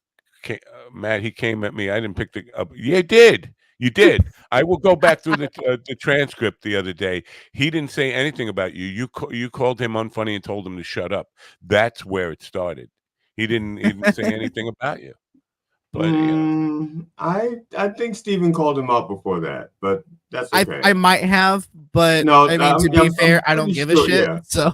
Matt, he came at me. I didn't pick the up. You did. You did. I will go back through the transcript the other day. He didn't say anything about you. You called him unfunny and told him to shut up. That's where it started. He didn't say anything about you. But I think Steven called him out before that, but that's okay. I might have, but no, I mean, to be fair, I don't give a shit. Yeah. So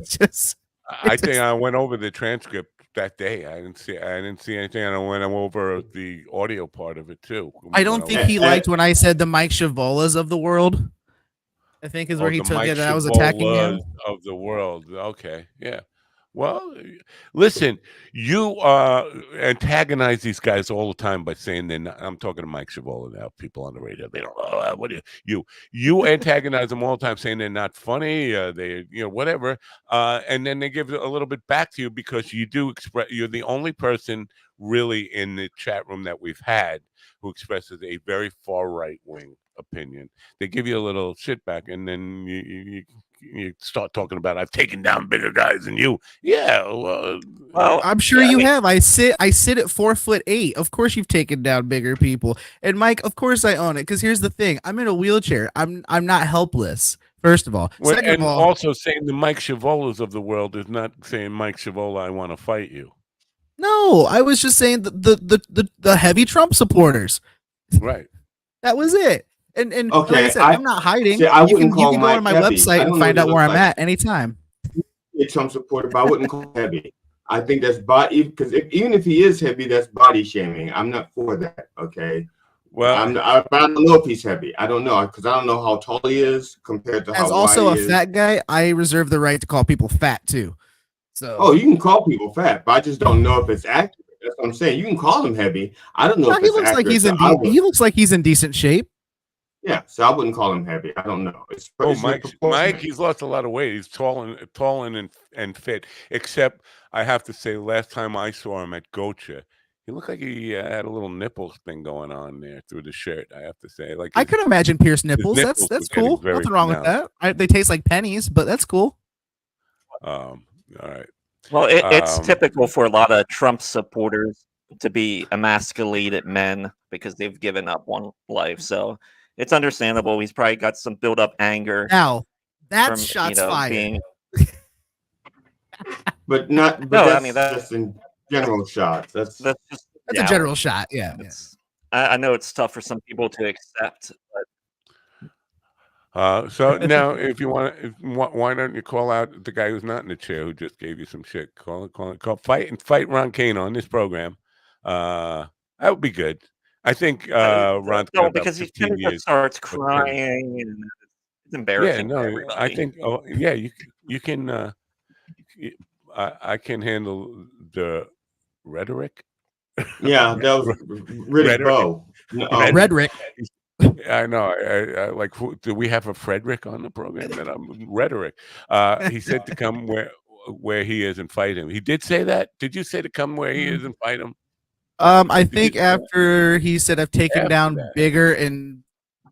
just I think I went over the transcript that day. I didn't see anything. And I went over the audio part of it too. I don't think he liked when I said the Mike Chavolas of the world. I think is where he took it. And I was attacking him. Of the world. Okay, yeah. Well, listen, you antagonize these guys all the time by saying they're not. I'm talking to Mike Chavola now. People on the radio, they don't. What do you antagonize them all the time, saying they're not funny. They whatever, and then they give a little bit back to you because you do express. You're the only person really in the chat room that we've had who expresses a very far right wing opinion. They give you a little shit back, and then you start talking about I've taken down bigger guys than you. Yeah, well, I'm sure you have. I sit at 4'8". Of course, you've taken down bigger people. And Mike, of course, I own it because here's the thing: I'm in a wheelchair. I'm not helpless. First of all, second and of all, also saying the Mike Chavolas of the world is not saying Mike Chavola, I want to fight you. No, I was just saying the heavy Trump supporters. Right. That was it. And okay, like I said, I'm not hiding. I you wouldn't can go on my heavy. website and find out where I'm at anytime. A Trump supporter, but I wouldn't call him heavy. I think that's body, because even if he is heavy, that's body shaming. I'm not for that. Okay. Well, I don't know if he's heavy. I don't know because I don't know how tall he is compared to how as also wide a he is. fat guy. I reserve the right to call people fat too. So you can call people fat, but I just don't know if it's accurate. That's what I'm saying. You can call him heavy. I don't know if he it's looks accurate. like he looks like he's in decent shape. Yeah, so I wouldn't call him heavy. I don't know. Mike, he's lost a lot of weight. He's tall and fit. Except I have to say, last time I saw him at Gocha, he looked like he had a little nipples thing going on there through the shirt. I have to say, like I could imagine pierced nipples. That's cool. Nothing wrong with that. They taste like pennies, but that's cool. All right. Well, it's typical for a lot of Trump supporters to be emasculated men because they've given up one life. So it's understandable. He's probably got some built-up anger. Now, that's shots fired. But not. But no, I mean that's in general shots. That's a general shot. Yeah. I know it's tough for some people to accept, but. So now, if you want, why don't you call out the guy who's not in the chair who just gave you some shit? Call fight Ron Kane on this program. That would be good. I think Ron's no, because he starts crying and it's embarrassing. Yeah, no, I think. Oh, yeah, you can. I can handle the rhetoric. Yeah, that was Riddick Bowe. Rhetoric. I know. I like. Do we have a Frederick on the program? That I'm rhetoric. He said to come where he is and fight him. He did say that. Did you say to come where he is and fight him? I think after he said I've taken down bigger and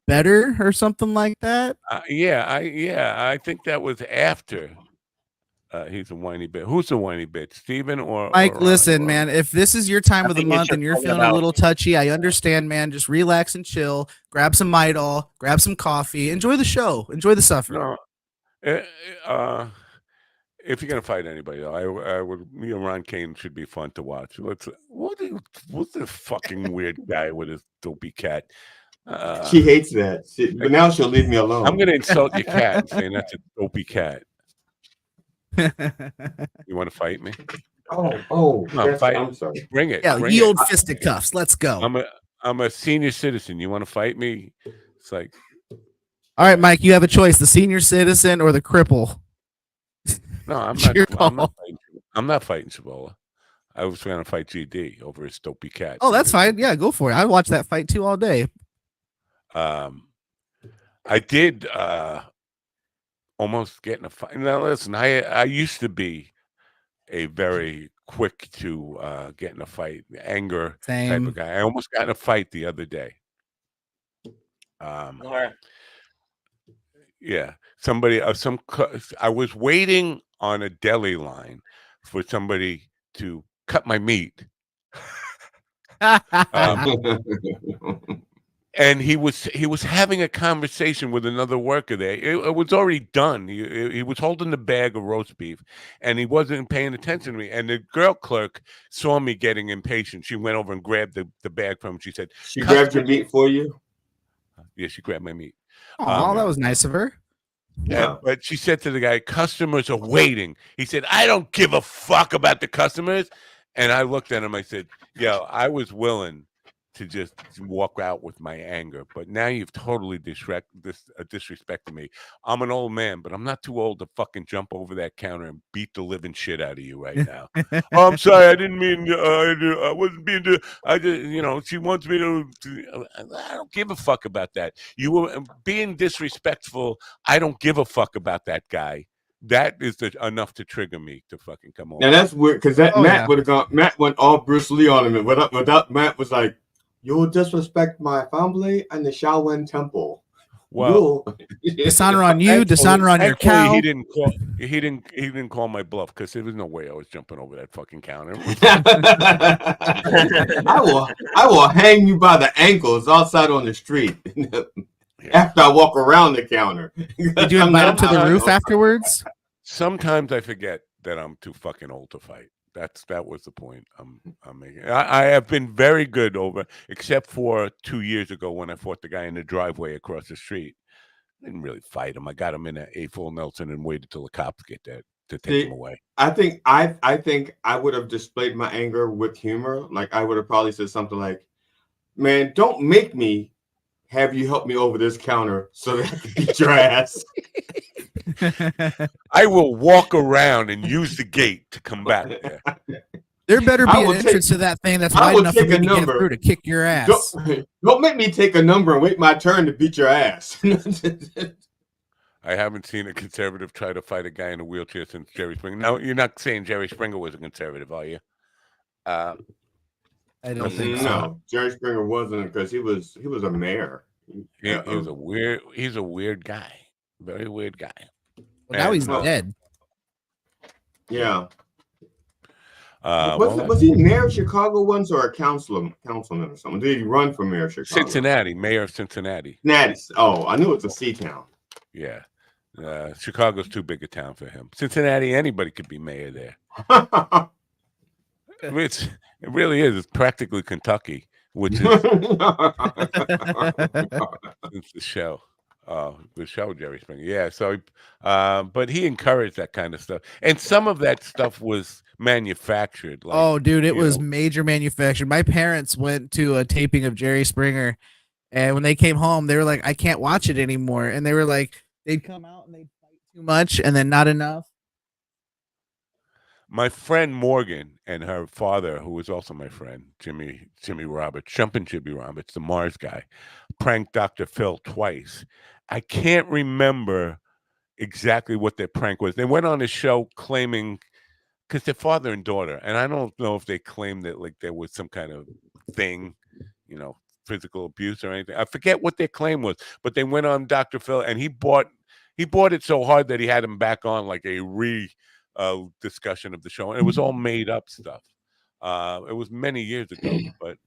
better or something like that. I think that was after. He's a whiny bitch. Who's a whiny bitch, Steven or Mike? Listen, man, if this is your time of the month and you're feeling a little touchy, I understand, man. Just relax and chill. Grab some Midol, grab some coffee, enjoy the show, enjoy the suffering. No, if you're gonna fight anybody, though, I would. Ron Kane should be fun to watch. What's the fucking weird guy with his dopey cat? She hates that, but now she'll leave me alone. I'm gonna insult your cat and saying that's a dopey cat. You want to fight me? I'm sorry. Bring it. Yeah, bring ye it. old fisticuffs. Let's go. I'm a senior citizen. You want to fight me? It's like, all right, Mike, you have a choice: the senior citizen or the cripple. no, I'm not fighting Cibola. I was going to fight GD over his dopey cat. Oh, that's fine. Yeah, go for it. I watched that fight too all day. I did almost get in a fight. Now, listen, I used to be a very quick to get in a fight, anger type of guy. I almost got in a fight the other day. Yeah, somebody, I was waiting on a deli line for somebody to cut my meat. And he was having a conversation with another worker there. It was already done. He was holding the bag of roast beef, and he wasn't paying attention to me. And the girl clerk saw me getting impatient. She went over and grabbed the bag from him. She said, "She grabbed your meat for you." Yeah, she grabbed my meat. Oh, that was nice of her. Yeah. But she said to the guy, "Customers are waiting." He said, "I don't give a fuck about the customers." And I looked at him. I said, "Yo, I was willing to just walk out with my anger, but now you've totally disrespected me. I'm an old man, but I'm not too old to fucking jump over that counter and beat the living shit out of you right now." "Oh, I'm sorry, I didn't mean. I wasn't being. I just, she wants me to. I don't give a fuck about that. You were being disrespectful. I don't give a fuck about that guy." That is enough to trigger me to fucking come over. Now that's weird because Matt would have gone. Matt went all Bruce Lee on him, and without Matt was like, "You'll disrespect my family and the Shaolin Temple." Well, dishonor on you, dishonor on your cow. He didn't call my bluff because there was no way I was jumping over that fucking counter. I will hang you by the ankles outside on the street after I walk around the counter. Did you invite him to the roof afterwards? Sometimes I forget that I'm too fucking old to fight. That was the point I'm making. I have been very good except for 2 years ago when I fought the guy in the driveway across the street. I didn't really fight him. I got him in a full Nelson and waited till the cops get there to take him away. I think I would have displayed my anger with humor. Like I would have probably said something like, "Man, don't make me have you help me over this counter so that I can beat your ass." I will walk around and use the gate to come back there. There better be an entrance to that thing that's wide enough for me to get through to kick your ass. Don't make me take a number and wait my turn to beat your ass. I haven't seen a conservative try to fight a guy in a wheelchair since Jerry Springer. No, you're not saying Jerry Springer was a conservative, are you? I don't think so. No, Jerry Springer wasn't because he was a mayor. He's a weird guy. Very weird guy. Well, now he's dead. Yeah. Was he mayor of Chicago once or a councilman or something? Did he run for mayor of Chicago? Cincinnati, mayor of Cincinnati. Oh, I knew it was a sea town. Yeah. Chicago's too big a town for him. Cincinnati, anybody could be mayor there. It really is. It's practically Kentucky, which is it's the show. The show Jerry Springer. Yeah. So, but he encouraged that kind of stuff, and some of that stuff was manufactured. Like, oh, dude, it was major manufactured. My parents went to a taping of Jerry Springer, and when they came home, they were like, "I can't watch it anymore," and they were like, they'd come out and they'd fight too much, and then not enough. My friend Morgan and her father, who was also my friend, Jimmy Roberts, Jumpin' Jimmy Roberts, the Mars guy, pranked Dr. Phil twice. I can't remember exactly what their prank was. They went on a show claiming, because they're father and daughter, and I don't know if they claimed that like there was some kind of thing, physical abuse or anything. I forget what their claim was, but they went on Dr. Phil, and he bought it so hard that he had him back on like a discussion of the show, and it was all made up stuff. It was many years ago, but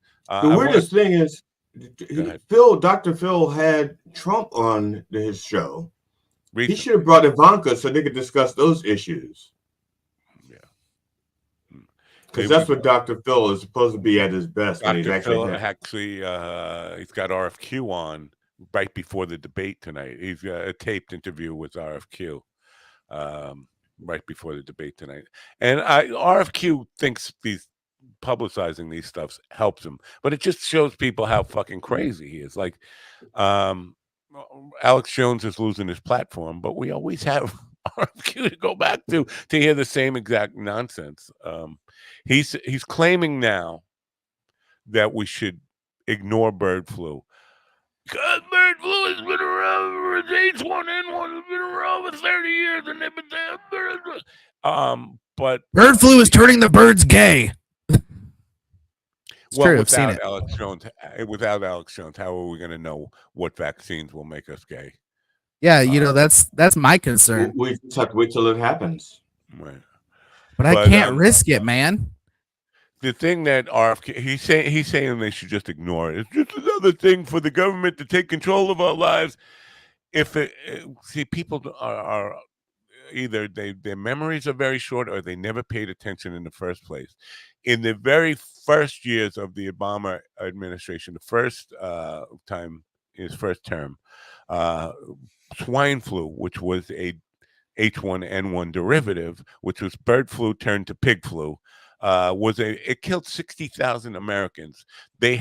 the weirdest thing is Dr. Phil had Trump on his show. Recently. He should have brought Ivanka so they could discuss those issues. Yeah, because that's what Dr. Phil is supposed to be at his best. Dr. Phil actually he's got RFQ on right before the debate tonight. He's got a taped interview with RFQ. right before the debate tonight. And RFQ thinks publicizing these stuffs helps him, but it just shows people how fucking crazy he is. Like, Alex Jones is losing his platform, but we always have RFQ to go back to hear the same exact nonsense. He's claiming now that we should ignore bird flu. Because bird flu has been around, H1N1 has been around for 30 years, and they've been there. But bird flu is turning the birds gay. Well, true, without Alex Jones, how are we going to know what vaccines will make us gay? Yeah, that's my concern. We just have to wait till it happens. Right. But I can't risk it, man. The thing that RFK he's saying they should just ignore it. It's just another thing for the government to take control of our lives. If people are either their memories are very short or they never paid attention in the first place. In the very first years of the Obama administration, the first time his first term, swine flu, which was a H1N1 derivative, which was bird flu turned to pig flu, it killed 60,000 Americans. This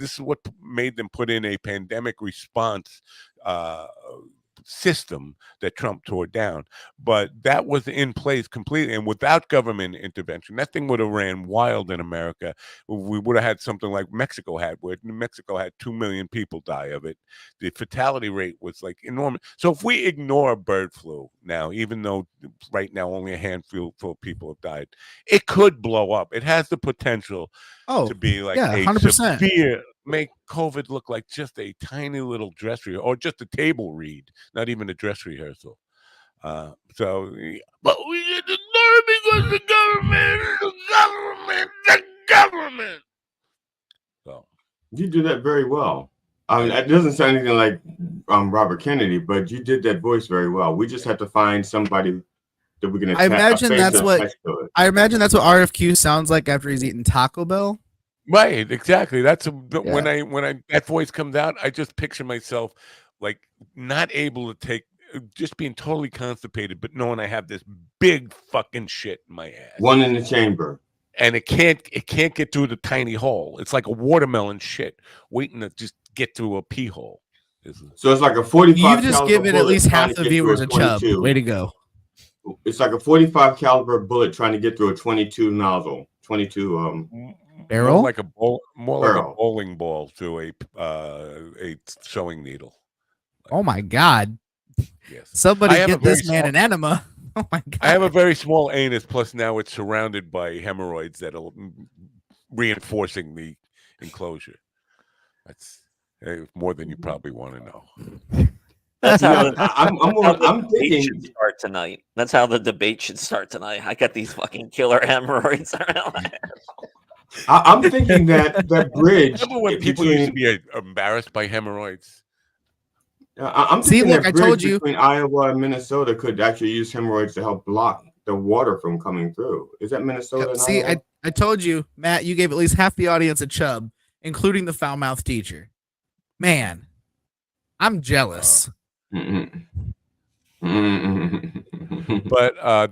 is what made them put in a pandemic response system that Trump tore down, but that was in place completely, and without government intervention, that thing would have ran wild in America. We would have had something like Mexico had, where Mexico had 2 million people die of it. The fatality rate was like enormous. So if we ignore bird flu now, even though right now only a handful of people have died, it could blow up. It has the potential to be like 100%. Severe, make COVID look like just a tiny little dress rehearsal, or just a table read, not even a dress rehearsal. But we get ignored because the government. So you do that very well. I mean, it doesn't sound anything like Robert Kennedy, but you did that voice very well. We just have to find somebody that we're going to. I imagine that's what RFQ sounds like after he's eaten Taco Bell. Right, exactly. That's when that voice comes out, I just picture myself like not able to take, just being totally constipated, but knowing I have this big fucking shit in my ass. One in the chamber. And it can't get through the tiny hole. It's like a watermelon shit waiting to just get through a pee hole. So it's like a 45. You've just given at least half the viewers a chub. Way to go. It's like a 45 caliber bullet trying to get through a 22 nozzle. 22 barrel, more like a bowling ball to a sewing needle. Oh my god! Yes, somebody get this man an enema. Oh my god! I have a very small anus. Plus, now it's surrounded by hemorrhoids that are reinforcing the enclosure. That's more than you probably want to know. That's how I'm thinking should start tonight. That's how the debate should start tonight. I got these fucking killer hemorrhoids around my head. I'm thinking that bridge. Remember when people used to be embarrassed by hemorrhoids? I'm thinking that bridge between Iowa and Minnesota could actually use hemorrhoids to help block the water from coming through. Is that Minnesota? See, I told you, Matt. You gave at least half the audience a chub, including the foul-mouthed teacher. Man, I'm jealous. But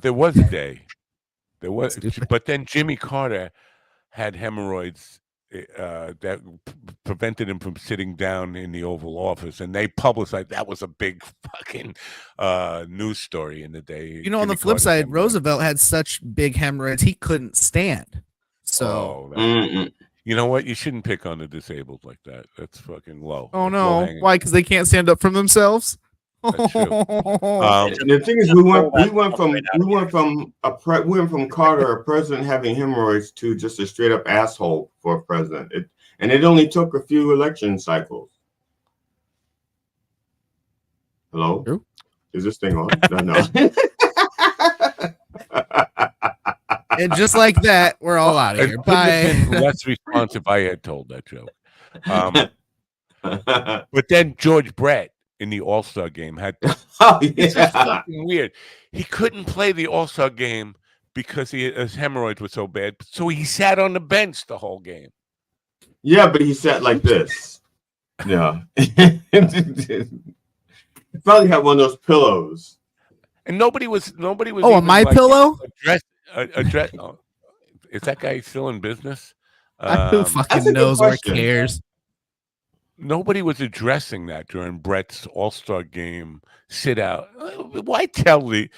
there was a day. But then Jimmy Carter had hemorrhoids that prevented him from sitting down in the Oval Office, and they publicized that was a big fucking news story in the day. You know, on the flip side, Roosevelt had such big hemorrhoids he couldn't stand. So, you know what? You shouldn't pick on the disabled like that. That's fucking low. Oh no! Why? Because they can't stand up for themselves. That's true. The thing is, we went from Carter, a president having hemorrhoids, to just a straight up asshole for a president. It only took a few election cycles. Hello? True. Is this thing on? No. And just like that, we're all out of here. Bye. Less responsive. I had told that joke. But then George Brett in the All-Star game had this is fucking weird. He couldn't play the All-Star game because his hemorrhoids were so bad. So he sat on the bench the whole game. Yeah, but he sat like this. Yeah. He probably had one of those pillows. And nobody was. Oh, a My Pillow? Address. Oh, is that guy still in business? Who fucking knows or cares? Nobody was addressing that during Brett's All-Star game sit out. Why tell the?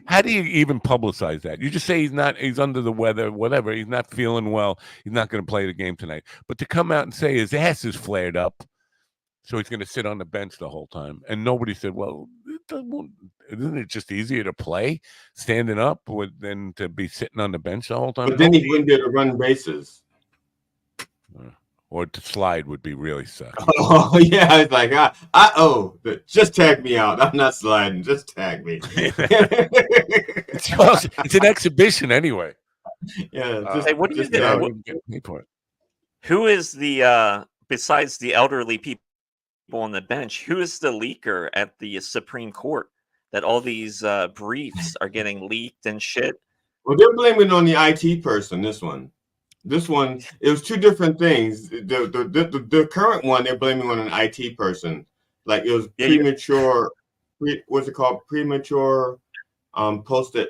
How do you even publicize that? You just say he's under the weather, whatever. He's not feeling well. He's not going to play the game tonight. But to come out and say his ass is flared up, so he's going to sit on the bench the whole time, and nobody said, "Well, isn't it just easier to play standing up than to be sitting on the bench the whole time?" But then he wouldn't be able to run bases. Or to slide would be really sucky. Oh yeah, it's like just tag me out. I'm not sliding. Just tag me. It's an exhibition anyway. Yeah. Hey, what do you think? Who is the besides the elderly people on the bench? Who is the leaker at the Supreme Court that all these briefs are getting leaked and shit? Well, they're blaming it on the IT person. This one, it was two different things. The current one, they're blaming on an IT person. Like it was premature. What's it called? Premature posting.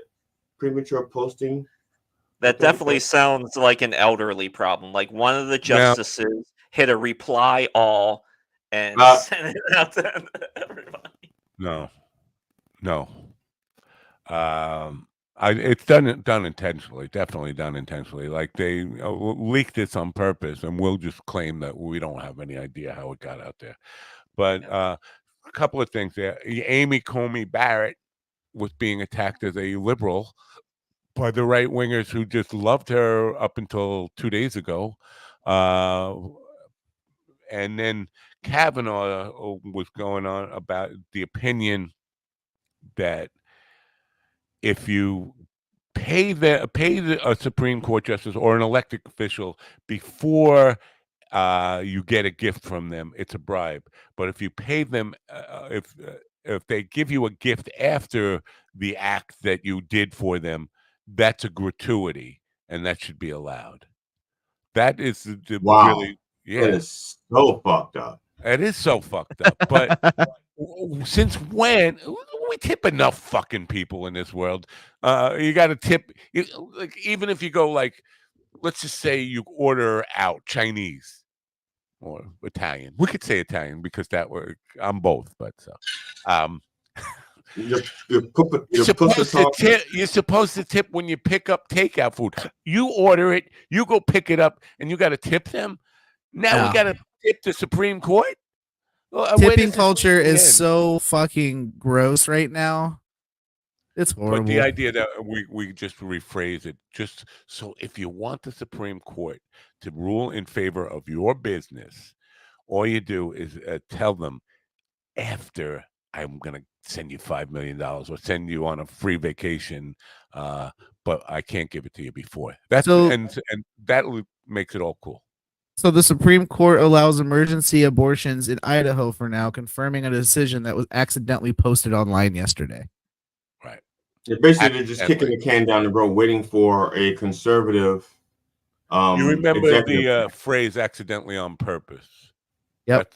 That definitely sounds like an elderly problem. Like one of the justices hit a reply all and sent it out to everybody. No. It's done intentionally, definitely done intentionally. Like they leaked this on purpose, and we'll just claim that we don't have any idea how it got out there. But a couple of things there. Amy Comey Barrett was being attacked as a liberal by the right wingers who just loved her up until 2 days ago. And then Kavanaugh was going on about the opinion that if you pay a Supreme Court justice or an elected official before you get a gift from them, it's a bribe. But if you pay them, if they give you a gift after the act that you did for them, that's a gratuity, and that should be allowed. That is really, It is so fucked up. It is so fucked up. But since when we tip enough fucking people in this world? You got to tip, like even if you go like, let's just say you order out Chinese or Italian. We could say Italian because I'm both, but you're supposed to tip when you pick up takeout food. You order it, you go pick it up, and you got to tip them. Now we got to tip the Supreme Court. Tipping culture is so fucking gross right now. It's horrible. But the idea that we just rephrase it, just so if you want the Supreme Court to rule in favor of your business, all you do is tell them after I'm going to send you $5 million or send you on a free vacation, but I can't give it to you before. And that makes it all cool. So the Supreme Court allows emergency abortions in Idaho for now, confirming a decision that was accidentally posted online yesterday. Right. They're basically just kicking the can down the road, waiting for a conservative. You remember the phrase "accidentally on purpose"? Yep.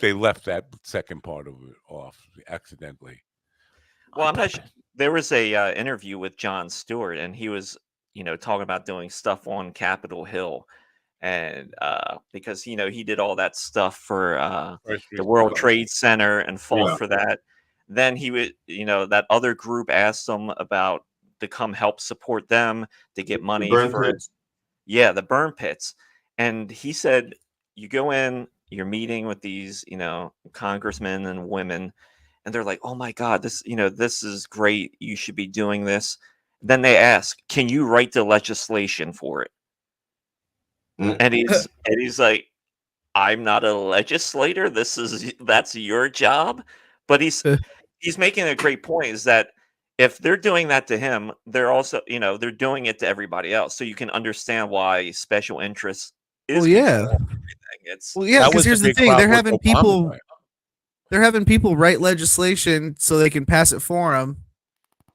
They left that second part of it off accidentally. Well, I'm not sure. There was a interview with Jon Stewart, and he was, talking about doing stuff on Capitol Hill. And because he did all that stuff for the World Trade Center and fought for that. Then he would, that other group asked him about to come help support them to get money for the burn pits. And he said, you go in, you're meeting with these, congressmen and women, and they're like, oh my God, this is great. You should be doing this. Then they ask, can you write the legislation for it? And he's like, I'm not a legislator. That's your job. But he's making a great point, is that if they're doing that to him, they're also, they're doing it to everybody else. So you can understand why special interests is because here's the thing. They're having people write legislation so they can pass it for them.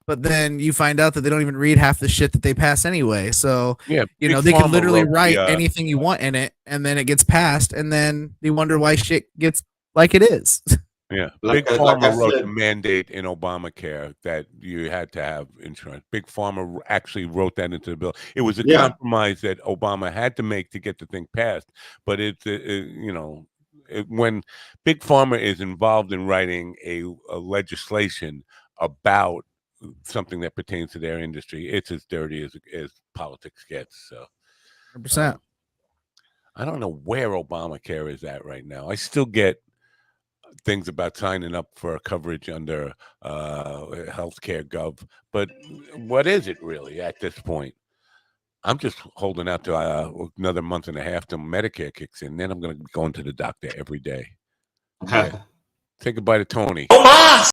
But then you find out that they don't even read half the shit that they pass anyway. So, they can literally write anything you want in it, and then it gets passed, and then you wonder why shit gets like it is. Yeah, Like Big I, like I Pharma wrote said, the mandate in Obamacare that you had to have insurance. Big Pharma actually wrote that into the bill. It was a yeah, compromise that Obama had to make to get the thing passed. But when Big Pharma is involved in writing a legislation about something that pertains to their industry, it's as dirty as politics gets. So 100%. I don't know where Obamacare is at right now. I still get things about signing up for coverage under healthcare gov, but what is it really at this point? I'm just holding out to another month and a half till Medicare kicks in. Then I'm going to be going to the doctor every day. Yeah. Say goodbye to Tony.